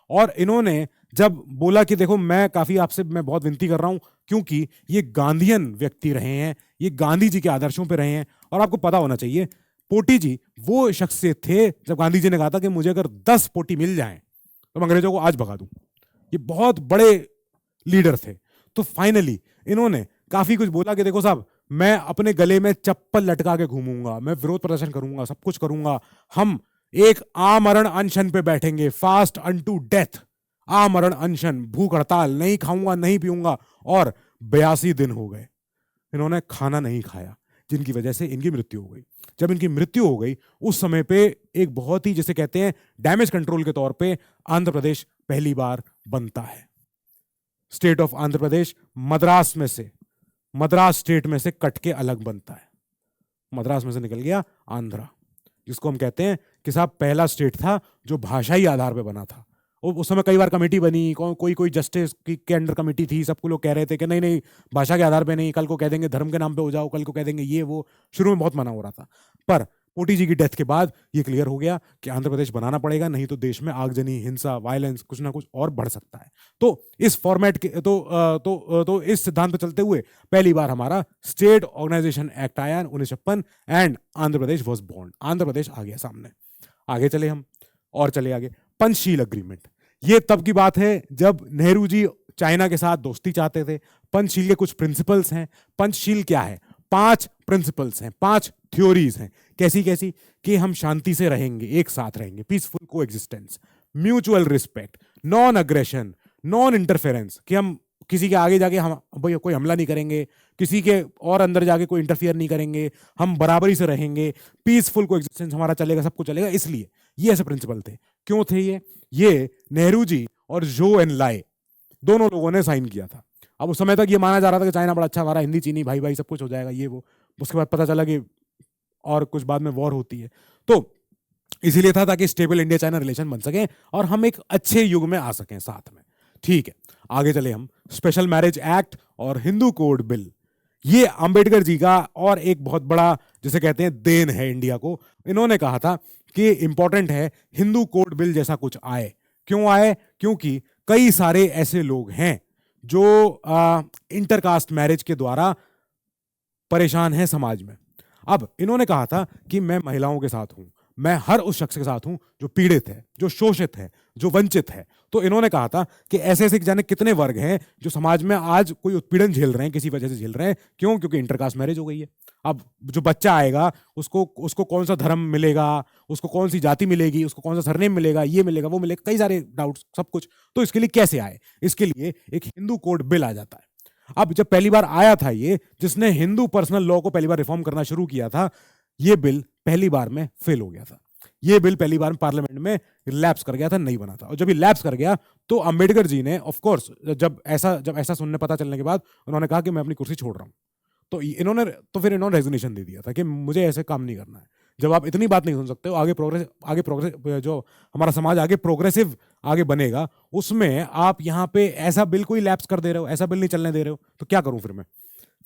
और इन्होंने जब बोला कि देखो मैं बहुत विनती कर रहा हूं, क्योंकि ये गांधीयन व्यक्ति रहे हैं, ये गांधी जी के आदर्शों पे रहे हैं, और आपको पता होना चाहिए पोटी जी वो शख्सियत थे जब गांधी जी ने कहा था कि मुझे अगर 10 पोटी मिल जाएं तो मैं अंग्रेजों को आज भगा दूं। ये बहुत बड़े लीडर थे। तो फाइनली इन्होंने काफी कुछ बोला कि देखो साहब मैं अपने गले में चप्पल लटका के घूमूंगा, मैं विरोध प्रदर्शन करूंगा, सब कुछ करूंगा, हम एक आमरण अनशन पे बैठेंगे, फास्ट अनटू डेथ, आमरण अनशन, भूख हड़ताल, नहीं खाऊंगा नहीं पीऊंगा। और 82 दिन हो गए इन्होंने खाना नहीं खाया, जिनकी वजह से इनकी मृत्यु हो गई। जब इनकी मृत्यु हो गई उस समय पे एक बहुत ही, जिसे कहते हैं डैमेज कंट्रोल के तौर पे, आंध्र प्रदेश पहली बार बनता है। State of Andhra Pradesh Madras state में से कट के अलग बनता है। मद्रास में से निकल गया आंध्रा, जिसको हम कहते हैं कि साहब पहला स्टेट था जो भाषाई आधार पे बना था। और उस समय कई बार कमेटी बनी, कोई जस्टिस के अंडर कमेटी थी, सबको लोग कह रहे थे कि नहीं नहीं भाषा के आधार पे नहीं, कल को कह देंगे धर्म के नाम पे हो जाओ, कल को कह देंगे ये वो, शुरू में बहुत मना हो रहा था। पर पोटी जी की डेथ के बाद ये क्लियर हो गया कि आंध्र प्रदेश बनाना पड़ेगा, नहीं तो देश में आगजनी, हिंसा, वायलेंस कुछ ना कुछ और बढ़ सकता है। तो इस फॉर्मेट के तो इस सिद्धांत पर चलते हुए पहली बार हमारा स्टेट ऑर्गेनाइजेशन एक्ट आया 1956 and Andhra Pradesh was born. Andhra Pradesh आ गया सामने। आगे चले हम और चले आगे। पंचशील अग्रीमेंट, ये तब की बात है जब नेहरू जी चाइना के साथ दोस्ती चाहते थे। पंचशील के कुछ प्रिंसिपल्स हैं। पंचशील क्या है? 5 प्रिंसिपल्स हैं, 5 थ्योरीज हैं। कैसी कैसी? कि हम शांति से रहेंगे, एक साथ रहेंगे, पीसफुल को existence, mutual respect, non aggression, non interference, कि हम किसी के आगे जाके हम कोई हमला नहीं करेंगे, किसी के और अंदर जाके कोई इंटरफियर नहीं करेंगे, हम बराबरी से रहेंगे, पीसफुल को एग्जिस्टेंस हमारा चलेगा, सब कुछ चलेगा। इसलिए ये ऐसे प्रिंसिपल थे। क्यों थे ये नेहरू जी और जो एन लाई दोनों लोगों ने साइन किया था। अब उस समय तक ये माना जा रहा था कि चाइना बड़ा अच्छा, हमारा हिंदी चीनी भाई भाई सब कुछ हो जाएगा, ये वो। उसके बाद पता चला कि और कुछ बाद में वॉर होती है। तो इसीलिए था ताकि स्टेबल इंडिया चाइना रिलेशन बन सके और हम एक अच्छे युग में आ सकें साथ में। ठीक है, आगे चले हम। स्पेशल मैरिज एक्ट और हिंदू कोड बिल, ये अंबेडकर जी का और एक बहुत बड़ा जिसे कहते हैं देन है इंडिया को। इन्होंने कहा था कि इंपॉर्टेंट है हिंदू कोड बिल जैसा कुछ आए। क्यों आए? क्योंकि कई सारे ऐसे लोग हैं जो इंटरकास्ट मैरिज के द्वारा परेशान हैं समाज में। अब इन्होंने कहा था कि मैं महिलाओं के साथ हूं, मैं हर उस शख्स के साथ हूं जो पीड़ित है, जो शोषित है, जो वंचित है। तो इन्होंने कहा था कि ऐसे ऐसे जाने कितने वर्ग हैं जो समाज में आज कोई उत्पीड़न झेल रहे हैं, किसी वजह से झेल रहे हैं। क्यों? क्योंकि इंटरकास्ट मैरिज हो गई है। अब जो बच्चा आएगा उसको कौन सा धर्म मिलेगा, उसको कौन सी जाति मिलेगी, उसको कौन सा सरनेम मिलेगा, ये मिलेगा वो मिलेगा, कई सारे डाउट्स, सब कुछ। तो इसके लिए कैसे आए? इसके लिए एक हिंदू कोड बिल आ जाता है। अब जब पहली बार आया था ये, जिसने हिंदू पर्सनल लॉ को पहली बार रिफॉर्म करना शुरू किया था, ये बिल पहली बार में फेल हो गया था। ये बिल पहली बार पार्लियामेंट में लैप्स कर गया था, नहीं बना था। और जब ये लैप्स कर गया तो अंबेडकर जी ने ऑफ कोर्स जब ऐसा सुनने पता चलने के बाद उन्होंने कहा कि मैं अपनी कुर्सी छोड़ रहा हूं। तो फिर इन्होंने रेजिग्नेशन दे दिया था कि मुझे ऐसे काम नहीं करना है। जब आप इतनी बात नहीं सुन सकते हो, आगे प्रोग्रेस जो हमारा समाज आगे प्रोग्रेसिव आगे बनेगा, उसमें आप यहाँ पे ऐसा बिल कोई लैप्स कर दे रहे हो, ऐसा बिल नहीं चलने दे रहे हो, तो क्या करूं फिर मैं?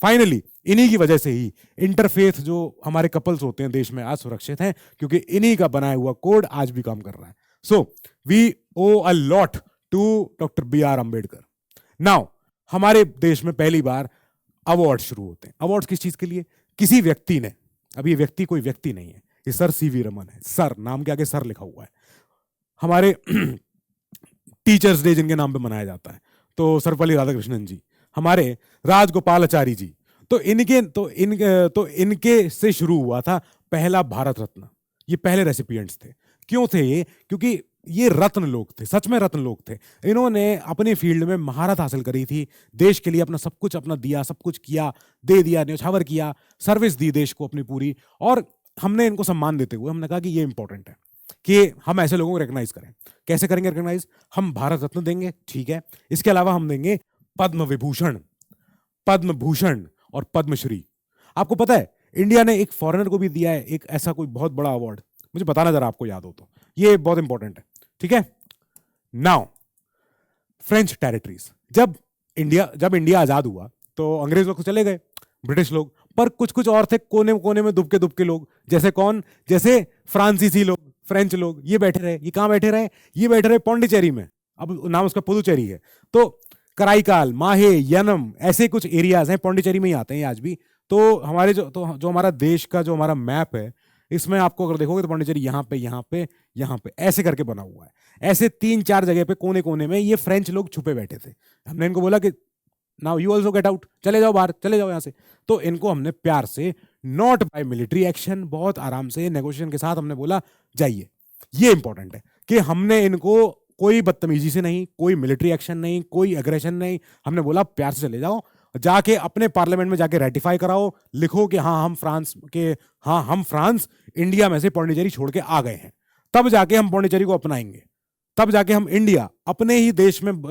फाइनली इन्हीं की वजह से ही इंटरफेथ जो हमारे कपल्स होते हैं देश में आज सुरक्षित हैं, क्योंकि इन्हीं का बनाया हुआ कोड आज भी काम कर रहा है। So we owe a lot to doctor BR Ambedkar. Now हमारे देश में पहली बार अवार्ड शुरू होते हैं। अवार्ड किस चीज के लिए? किसी व्यक्ति ने, अब ये व्यक्ति कोई व्यक्ति नहीं है, ये सर CV रमन है। सर नाम के आगे सर लिखा हुआ है। हमारे टीचर्स डे जिनके नाम पे मनाया जाता है, तो सर्वपल्ली राधाकृष्णन जी, हमारे राजगोपालाचारी जी, तो इनके से शुरू हुआ था पहला भारत रत्न। ये पहले रेसिपिएंट्स थे। क्यों थे ये? क्योंकि ये रत्न लोग थे, सच में रत्न लोग थे। इन्होंने अपनी फील्ड में महारत हासिल करी थी, देश के लिए अपना सब कुछ अपना दिया, सब कुछ किया, दे दिया, न्यौछावर किया, सर्विस दी देश को अपनी पूरी। और हमने इनको सम्मान देते हुए हमने कहा कि ये इंपॉर्टेंट है कि हम ऐसे लोगों को रिकॉग्नाइज करें। कैसे करेंगे रिकॉग्नाइज? हम भारत रत्न देंगे, ठीक है। इसके अलावा हम देंगे पद्म विभूषण, पद्म भूषण और पद्मश्री। आपको पता है इंडिया ने एक फॉरेनर को भी दिया है एक ऐसा कोई बहुत बड़ा अवार्ड, मुझे बताना जरा आपको याद हो तो, ये बहुत इंपॉर्टेंट है, ठीक है। नाउ फ्रेंच टेरिटरीज, जब इंडिया आजाद हुआ तो अंग्रेज लोग तो चले गए, ब्रिटिश लोग, पर कुछ कुछ और थे कोने कोने में दुबके दुबके लोग। जैसे कौन? जैसे फ्रांसीसी लोग, फ्रेंच लोग। ये बैठे रहे, ये कहां बैठे रहे? ये बैठे रहे पौंडीचेरी में, अब नाम उसका पुदुचेरी है। तो कराईकाल, माहे, यनम, ऐसे कुछ एरियाज हैं, पौंडीचेरी में ही आते हैं आज भी। तो हमारे जो हमारा देश का जो हमारा मैप है, इसमें आपको अगर देखोगे तो पौंडीचेरी यहाँ पे यहाँ पे यहाँ पे ऐसे करके बना हुआ है। ऐसे 3-4 जगह पे कोने कोने में ये फ्रेंच लोग छुपे बैठे थे। हमने इनको बोला कि now you also get out, चले जाओ बाहर, चले जाओ यहाँ से। तो इनको हमने प्यार से, नॉट बाय मिलिट्री एक्शन, बहुत आराम से नेगोशिएशन के साथ हमने बोला जाइए। ये इंपॉर्टेंट है कि हमने इनको कोई बदतमीजी से नहीं, कोई मिलिट्री एक्शन नहीं, कोई एग्रेशन नहीं, हमने बोला प्यार से चले जाओ, जाके अपने पार्लियामेंट में जाके रेटिफाई कराओ, लिखो कि हाँ हम फ्रांस इंडिया में से पौंडीचेरी छोड़ के आ गए हैं। तब जाके हम पौंडीचेरी को अपनाएंगे, तब जाके हम इंडिया अपने ही देश में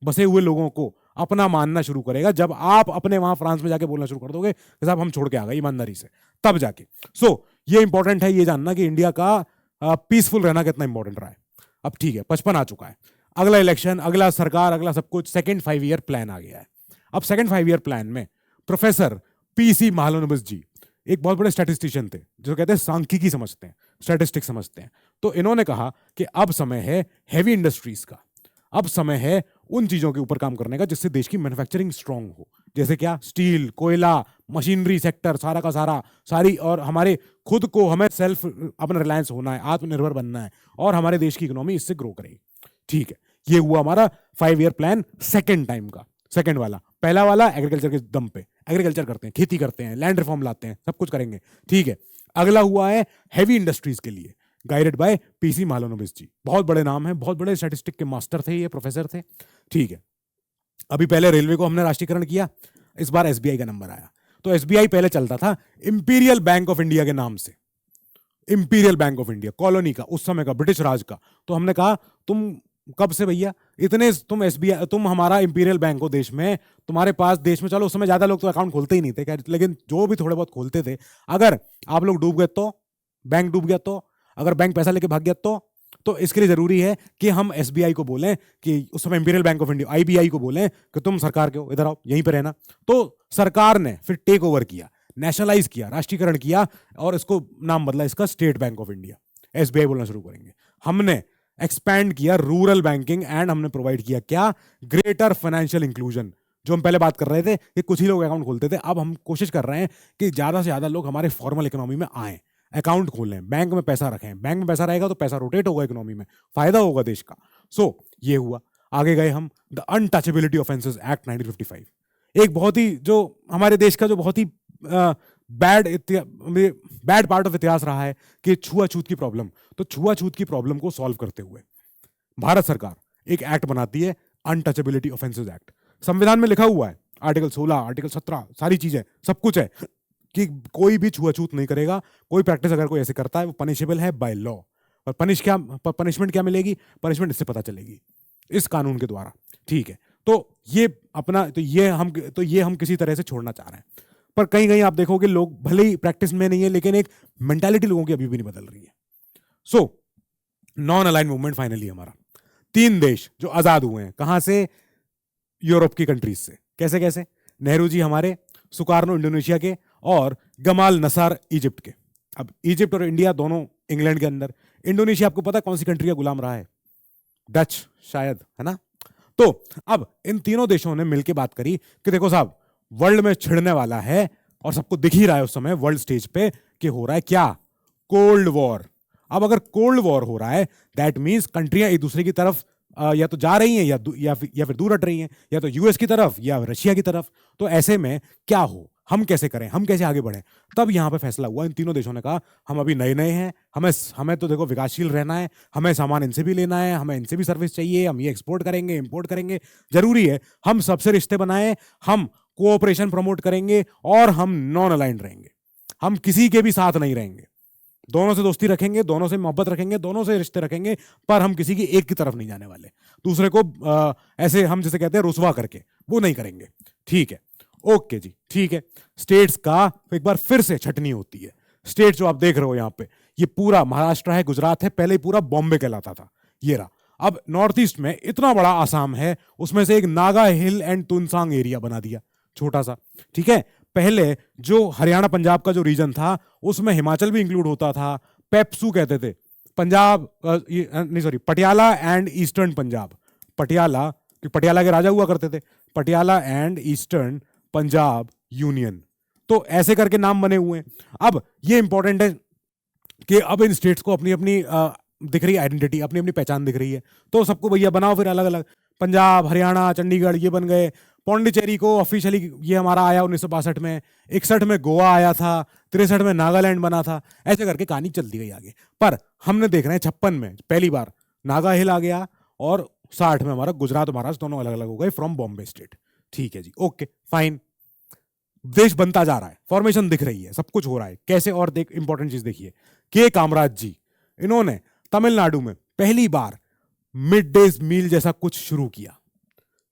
बसे हुए लोगों को अपना मानना शुरू करेगा। जब आप अपने वहां फ्रांस में जाके बोलना शुरू कर दोगे कि साहब हम छोड़ के आ गए ईमानदारी से, तब जाके। सो ये इंपॉर्टेंट है ये जानना कि इंडिया का पीसफुल रहना कितना इंपॉर्टेंट रहा है। अब ठीक है, 55 आ चुका है, अगला इलेक्शन, अगला सरकार, अगला सब कुछ, सेकेंड 5 ईयर प्लान आ गया है। अब सेकेंड 5 ईयर प्लान में प्रोफेसर PC महालनोबिस जी एक बहुत बड़े स्टैटिस्टिशियन थे जो कहते हैं सांख्यिकी समझते हैं, स्टैटिस्टिक्स समझते हैं। तो इन्होंने कहा कि अब समय है हैवी इंडस्ट्रीज का, अब समय है उन चीजों के ऊपर काम करने का जिससे देश की मैन्युफैक्चरिंग स्ट्रांग हो। जैसे क्या, स्टील, कोयला, मशीनरी सेक्टर, सारा का सारा, सारी, और हमारे खुद को, हमें सेल्फ अपना रिलायंस होना है, आत्मनिर्भर बनना है, और हमारे देश की इकोनॉमी इससे ग्रो करेगी। ठीक है, ये हुआ हमारा 5 ईयर प्लान सेकेंड टाइम का, सेकेंड वाला। पहला वाला एग्रीकल्चर के दम पे, एग्रीकल्चर करते हैं, खेती करते हैं, लैंड रिफॉर्म लाते हैं, सब कुछ करेंगे। ठीक है, अगला हुआ है हैवी इंडस्ट्रीज के लिए, गाइडेड बाय पीसी महालनोबिस जी। बहुत बड़े नाम हैं, बहुत बड़े स्टैटिस्टिक के मास्टर थे, ये प्रोफेसर थे। ठीक है, अभी पहले रेलवे को हमने राष्ट्रीयकरण किया, इस बार एसबीआई का नंबर आया। तो एसबीआई पहले चलता था इंपीरियल बैंक ऑफ इंडिया के नाम से, imperial bank of India, colony का, उस समय का, ब्रिटिश राज का। तो हमने कहा तुम कब से भैया इतने, तुम एसबीआई, तुम हमारा इंपीरियल बैंक हो देश में, तुम्हारे पास देश में, चलो उस समय ज्यादा लोग तो अकाउंट खोलते ही नहीं थे, लेकिन जो भी थोड़े बहुत खोलते थे, अगर आप लोग डूब गए तो, बैंक डूब गया तो, अगर बैंक पैसा लेके भाग गया तो इसके लिए जरूरी है कि हम एसबीआई को बोलें, कि उस समय imperial bank of India, IBI को बोलें कि तुम सरकार के हो, इधर आओ, यहीं पे रहना। तो सरकार ने फिर टेक ओवर किया, नेशनलाइज किया, राष्ट्रीयकरण किया, और इसको नाम बदला इसका state bank of India, SBI बोलना शुरू करेंगे। हमने एक्सपैंड किया रूरल बैंकिंग, एंड हमने प्रोवाइड किया क्या, ग्रेटर फाइनेंशियल इंक्लूजन। जो हम पहले बात कर रहे थे कि कुछ ही लोग अकाउंट खोलते थे, अब हम कोशिश कर रहे हैं कि ज्यादा से ज्यादा लोग हमारे फॉर्मल इकोनॉमी में आए, अकाउंट खोलें, बैंक में पैसा रखें। बैंक में पैसा रहेगा तो पैसा रोटेट होगा इकोनॉमी में, फायदा होगा देश का। सो ये हुआ। आगे गए हम, द अनटचेबिलिटी ऑफेंसेस एक्ट 1955, एक बहुत ही, जो हमारे देश का जो बहुत ही बैड पार्ट ऑफ इतिहास रहा है कि छुआछूत की प्रॉब्लम। तो छुआछूत की प्रॉब्लम को सॉल्व करते हुए भारत सरकार एक एक्ट बनाती है, अनटचेबिलिटी ऑफेंसेस एक्ट। संविधान में लिखा हुआ है, आर्टिकल 16, आर्टिकल 17, सारी चीजें, सब कुछ है कि कोई भी छुआछूत नहीं करेगा। कोई प्रैक्टिस अगर कोई ऐसे करता है वो पनिशेबल है बाय लॉ। और पनिशमेंट क्या मिलेगी? पनिशमेंट इससे पता चलेगी, इस कानून के द्वारा। ठीक है, तो ये अपना, तो ये हम किसी तरह से छोड़ना चाह रहे हैं। पर कहीं कहीं आप देखोगे लोग भले ही प्रैक्टिस में नहीं है, लेकिन एक मेंटालिटी लोगों की अभी भी नहीं बदल रही है। So non align movement finally हमारा, 3 देश जो आजाद हुए हैं, कहां से? यूरोप की कंट्रीज से। कैसे कैसे? नेहरू जी हमारे, सुकार्नो इंडोनेशिया के, और गमाल नसार इजिप्ट के। अब इजिप्ट और इंडिया दोनों इंग्लैंड के अंदर। इंडोनेशिया आपको पता कौन सी कंट्री का गुलाम रहा है? डच शायद, है ना? तो अब इन तीनों देशों ने मिलकर बात करी कि देखो साहब, वर्ल्ड में छिड़ने वाला है, और सबको दिख ही रहा है उस समय वर्ल्ड स्टेज पे कि हो रहा है क्या? Cold war. अब अगर कोल्ड वॉर हो रहा है, दैट मींस कंट्रियां एक दूसरे की तरफ या तो जा रही हैं या फिर दूर हट रही हैं, या तो यूएस की तरफ या रशिया की तरफ। तो ऐसे में क्या हो, हम कैसे करें, हम कैसे आगे बढ़ें? तब यहां पे फैसला हुआ, इन तीनों देशों ने कहा हम अभी नए नए हैं, हमें तो देखो विकासशील रहना है, हमें सामान इनसे भी लेना है, हमें इनसे भी सर्विस चाहिए, हम ये एक्सपोर्ट करेंगे, इंपोर्ट करेंगे, जरूरी है हम सबसे रिश्ते बनाएं, हम कोऑपरेशन प्रमोट करेंगे, और हम नॉन अलाइंड रहेंगे, हम किसी के भी साथ नहीं रहेंगे, दोनों से दोस्ती रखेंगे, दोनों से मोहब्बत रखेंगे, दोनों से रिश्ते रखेंगे, पर हम किसी की एक की तरफ नहीं जाने वाले, दूसरे को ऐसे हम जैसे कहते हैं रुसवा करके, वो नहीं करेंगे। ठीक है, ओके जी, ठीक है। स्टेट्स का एक बार फिर से छटनी होती है। स्टेट जो आप देख रहे हो यहाँ पे, ये पूरा महाराष्ट्र है, गुजरात है, पहले पूरा बॉम्बे कहलाता था, ये रहा। अब नॉर्थ ईस्ट में इतना बड़ा आसाम है, उसमें से एक नागा हिल एंड तुनसांग एरिया बना दिया, छोटा सा। ठीक है, पहले जो हरियाणा पंजाब का जो रीजन था, उसमें हिमाचल भी इंक्लूड होता था, पेप्सू कहते थे, पंजाब नहीं sorry, Patiala and eastern Punjab. Patiala के राजा हुआ करते थे, Patiala and eastern Punjab union. तो ऐसे करके नाम बने हुए हैं। अब ये इंपॉर्टेंट है कि अब इन स्टेट्स को अपनी अपनी दिख रही आइडेंटिटी, अपनी अपनी पहचान दिख रही है, तो सबको भैया बनाओ फिर अलग अलग, पंजाब, हरियाणा, चंडीगढ़ ये बन गए। पौंडीचेरी को ऑफिशियली ये हमारा आया 1962 में, 61 में गोवा आया था, 63 में नागालैंड बना था, ऐसे करके कहानी चलती गई आगे। पर हमने देख रहे हैं 56 में पहली बार नागा हिल आ गया, और 60 में हमारा गुजरात और महाराष्ट्र दोनों अलग अलग हो गए फ्रॉम बॉम्बे स्टेट। ठीक है जी, ओके फाइन। देश बनता जा रहा है, फॉर्मेशन दिख रही है, सब कुछ हो रहा है कैसे। और देख इंपॉर्टेंट चीज देखिए, के कामराज जी, इन्होंने तमिलनाडु में पहली बार मिड डे मील जैसा कुछ शुरू किया।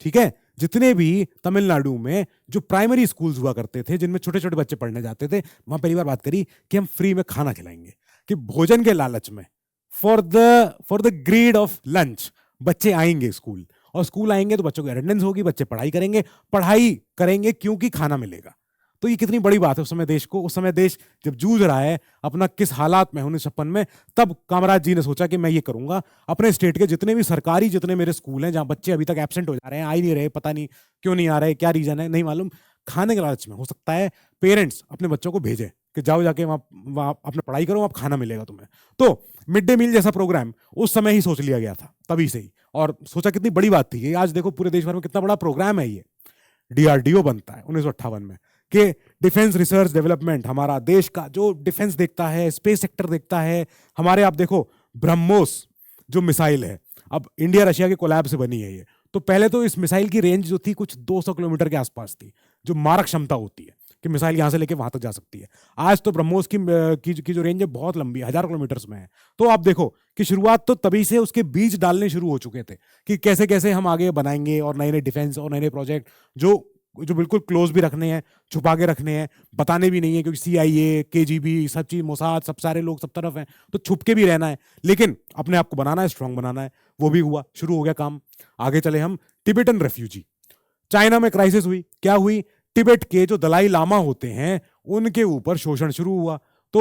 ठीक है, जितने भी तमिलनाडु में जो प्राइमरी स्कूल्स हुआ करते थे, जिनमें छोटे छोटे बच्चे पढ़ने जाते थे, वहां पहली बार बात करी कि हम फ्री में खाना खिलाएंगे, कि भोजन के लालच में, for the greed of lunch, बच्चे आएंगे स्कूल, और स्कूल आएंगे तो बच्चों की अटेंडेंस होगी, बच्चे पढ़ाई करेंगे क्योंकि खाना मिलेगा। तो ये कितनी बड़ी बात है उस समय देश को, उस समय देश जब जूझ रहा है अपना किस हालात में 1956 में, तब कामराज जी ने सोचा कि मैं ये करूंगा, अपने स्टेट के जितने भी सरकारी जितने मेरे स्कूल हैं जहां बच्चे अभी तक एब्सेंट हो जा रहे हैं, आ ही नहीं रहे, पता नहीं क्यों नहीं आ रहे, क्या रीजन है नहीं मालूम, खाने के लालच में हो सकता है पेरेंट्स अपने बच्चों को भेजें कि जाओ जाके वहाँ अपना पढ़ाई करो, वहाँ खाना मिलेगा तुम्हें। तो मिड डे मील जैसा प्रोग्राम उस समय ही सोच लिया गया था, तभी से ही, और सोचा कितनी बड़ी बात थी ये। आज देखो पूरे देश भर में कितना बड़ा प्रोग्राम है ये। डीआरडीओ बनता है 1958 में कि डिफेंस रिसर्च डेवलपमेंट, हमारा देश का जो डिफेंस देखता है, स्पेस सेक्टर देखता है, हमारे आप देखो ब्रह्मोस जो मिसाइल है, अब इंडिया रशिया के कोलैब से बनी है ये, तो पहले तो इस मिसाइल की रेंज जो थी कुछ 200 किलोमीटर के आसपास थी, जो मारक क्षमता होती है कि मिसाइल यहां से लेके वहां तक जा सकती है। आज तो ब्रह्मोस की जो रेंज है बहुत लंबी है, 1000 किलोमीटर में है। तो आप देखो कि शुरुआत तो तभी से उसके बीज डालने शुरू हो चुके थे कि कैसे कैसे हम आगे बनाएंगे, और नए नए डिफेंस और नए नए प्रोजेक्ट जो जो बिल्कुल क्लोज भी रखने हैं, छुपा के रखने हैं, बताने भी नहीं है, क्योंकि CIA, KGB, सब चीज, मोसाद, सब सारे लोग सब तरफ हैं, तो छुप के भी रहना है, लेकिन अपने आप को बनाना है, स्ट्रांग बनाना है। वो भी हुआ, शुरू हो गया काम। आगे चले हम, टिबेटन रेफ्यूजी, चाइना में क्राइसिस हुई, क्या हुई, तिब्बत के जो दलाई लामा होते हैं उनके ऊपर शोषण शुरू हुआ। तो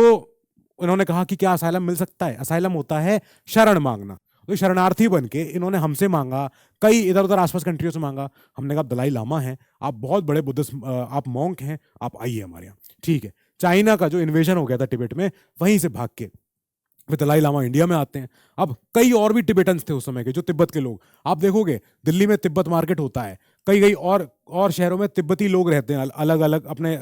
उन्होंने कहा कि क्या असाइलम मिल सकता है, असाइलम होता है शरण मांगना, तो शरणार्थी बन के इन्होंने हमसे मांगा, कई इधर उधर आसपास कंट्रियों से मांगा। हमने कहा दलाई लामा हैं, आप बहुत बड़े बुद्धिस्ट, आप मॉन्क हैं, आप आइए हमारे यहाँ, ठीक है। चाइना का जो इन्वेजन हो गया था तिब्बत में, वहीं से भाग के फिर दलाई लामा इंडिया में आते हैं। अब कई और भी टिबेटन्स थे उस समय के, जो तिब्बत के लोग, आप देखोगे दिल्ली में तिब्बत मार्केट होता है, कई कई और शहरों में तिब्बती लोग रहते हैं अलग अलग अपने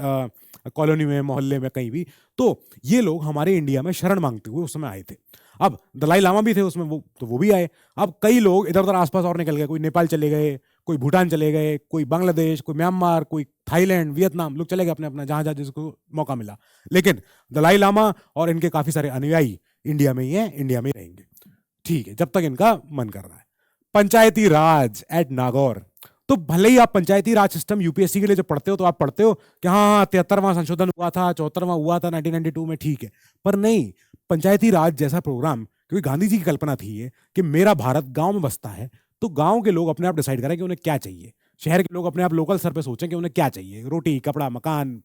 कॉलोनी में, मोहल्ले में, कहीं भी। तो ये लोग हमारे इंडिया में शरण मांगते हुए उस समय आए थे। अब दलाई लामा भी थे उसमें, वो भी आए। अब कई लोग इधर उधर आसपास और निकल गए, कोई नेपाल चले गए, कोई भूटान चले गए, कोई बांग्लादेश, कोई म्यांमार, कोई थाईलैंड, वियतनाम, लोग चले गए अपने अपना जहां जहां जिसको मौका मिला। लेकिन दलाई लामा और इनके काफी सारे अनुयायी इंडिया में ही हैं, इंडिया में ही रहेंगे, ठीक है, जब तक इनका मन कर रहा है। पंचायती राज एट नागौर, तो भले ही आप पंचायती राज सिस्टम यूपीएससी के लिए जब पढ़ते हो तो आप पढ़ते हो कि हाँ 73वां संशोधन हुआ था, 74वां हुआ था 1992 में, ठीक है, पर नहीं, पंचायती राज जैसा प्रोग्राम, क्योंकि गांधी जी की कल्पना थी ये कि मेरा भारत गांव में बसता है, तो गांव के लोग अपने आप डिसाइड करें कि उन्हें क्या चाहिए, शहर के लोग अपने आप लोकल स्तर पे सोचें कि उन्हें क्या चाहिए, रोटी, कपड़ा, मकान,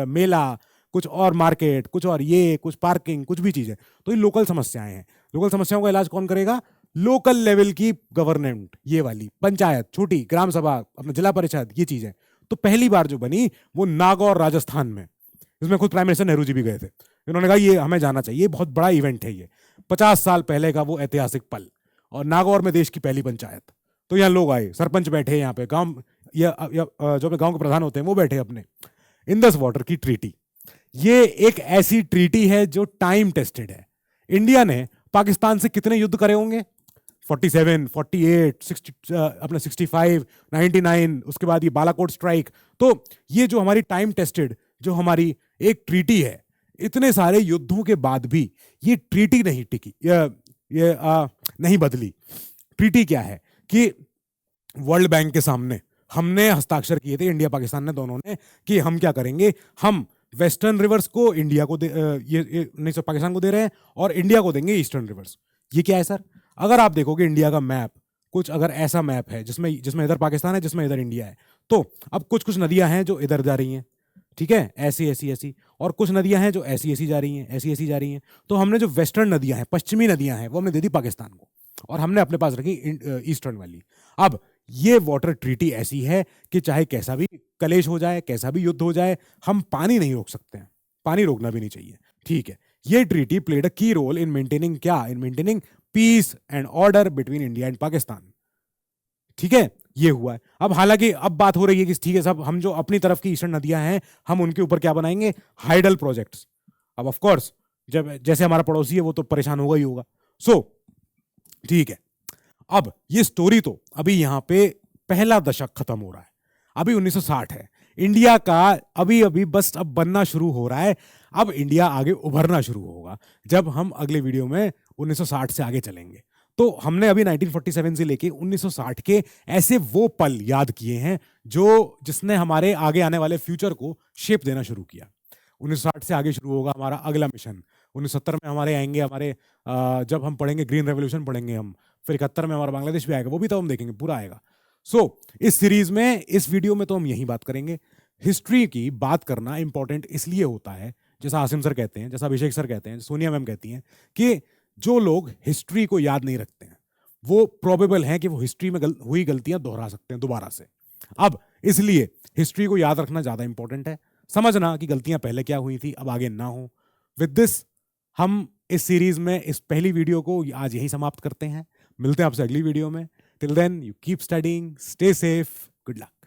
मेला, कुछ और मार्केट, कुछ और ये, कुछ पार्किंग, कुछ भी चीजें। तो ये लोकल समस्याएं हैं। लोकल समस्याओं का इलाज कौन करेगा? लोकल लेवल की गवर्नमेंट, ये वाली पंचायत, छोटी ग्राम सभा, अपना जिला परिषद, ये चीजें। तो पहली बार जो बनी वो नागौर राजस्थान में, जिसमें खुद प्राइम मिनिस्टर नेहरू जी भी गए थे। इन्होंने कहा ये हमें जाना चाहिए, बहुत बड़ा इवेंट है ये, 50 साल पहले का वो ऐतिहासिक पल, और नागौर में देश की पहली पंचायत। तो यहाँ लोग आए, सरपंच बैठे यहाँ पे, गांव या जो अपने गांव के प्रधान होते हैं वो बैठे अपने। इंडस वाटर की ट्रीटी, ये एक ऐसी ट्रीटी है जो टाइम टेस्टेड है। इंडिया ने पाकिस्तान से कितने युद्ध करे होंगे? 47, 48, 60, अपना 65, 99, उसके बाद ये बालाकोट स्ट्राइक। तो ये जो हमारी टाइम टेस्टेड जो हमारी एक ट्रीटी है, इतने सारे युद्धों के बाद भी ये ट्रीटी नहीं टिकी, ये नहीं बदली। ट्रीटी क्या है कि वर्ल्ड बैंक के सामने हमने हस्ताक्षर किए थे, इंडिया पाकिस्तान ने दोनों ने, कि हम क्या करेंगे, हम वेस्टर्न रिवर्स को इंडिया को ये नहीं सो पाकिस्तान को दे रहे हैं, और इंडिया को देंगे ईस्टर्न रिवर्स। ये क्या है सर? अगर आप देखोगे इंडिया का मैप, कुछ अगर ऐसा मैप है जिसमें इधर पाकिस्तान है, जिसमें इधर इंडिया है, तो अब कुछ कुछ नदियां हैं जो इधर जा रही हैं, ठीक है, ऐसी ऐसी ऐसी, और कुछ नदियां हैं जो ऐसी ऐसी जा रही हैं, ऐसी ऐसी जा रही हैं। तो हमने जो वेस्टर्न नदियां हैं, पश्चिमी नदियां हैं, वो हमने दे दी पाकिस्तान को, और हमने अपने पास रखी ईस्टर्न वाली। अब ये वाटर ट्रीटी ऐसी है कि चाहे कैसा भी कलेश हो जाए, कैसा भी युद्ध हो जाए, हम पानी नहीं रोक सकते हैं, पानी रोकना भी नहीं चाहिए, ठीक है। ये ट्रीटी प्लेड अ की रोल इन मेंटेनिंग क्या? In maintaining peace and order between India and Pakistan, ठीक है, ये हुआ है। अब हालांकि अब बात हो रही है कि ठीक है, सब हम जो अपनी तरफ की ईस्टर्न नदियां हैं, हम उनके ऊपर क्या बनाएंगे? Hydel projects. अब ऑफ कोर्स जब जैसे हमारा पड़ोसी है वो तो परेशान होगा ही होगा। सो ठीक है, अब ये स्टोरी तो अभी यहां पे पहला दशक खत्म हो रहा है, अभी 1960 है, इंडिया का अभी अभी बस अब बनना शुरू हो रहा है। अब इंडिया आगे उभरना शुरू होगा जब हम अगले वीडियो में 1960 से आगे चलेंगे। तो हमने अभी 1947 से लेके 1960 के ऐसे वो पल याद किए हैं जिसने हमारे आगे आने वाले फ्यूचर को शेप देना शुरू किया। 1960 से आगे शुरू होगा हमारा अगला मिशन। 1970 में हमारे आएंगे, हमारे जब हम पढ़ेंगे ग्रीन रेवोल्यूशन पढ़ेंगे हम, फिर 71 में हमारा बांग्लादेश भी आएगा, वो भी तो हम देखेंगे, पूरा आएगा। इस सीरीज में, इस वीडियो में तो हम यही बात करेंगे हिस्ट्री की बात करना इंपॉर्टेंट इसलिए होता है, जैसा आसिम सर कहते हैं, जैसा अभिषेक सर कहते हैं, सोनिया मैम कहती हैं, कि जो लोग हिस्ट्री को याद नहीं रखते हैं वो प्रोबेबल है कि वो हिस्ट्री में हुई गलतियां दोहरा सकते हैं दोबारा से। अब इसलिए हिस्ट्री को याद रखना ज्यादा इंपॉर्टेंट है, समझना कि गलतियां पहले क्या हुई थी अब आगे ना हो। विद दिस हम इस सीरीज में इस पहली वीडियो को आज यहीं समाप्त करते हैं। मिलते हैं आपसे अगली वीडियो में। Till then you keep studying, stay safe, good luck.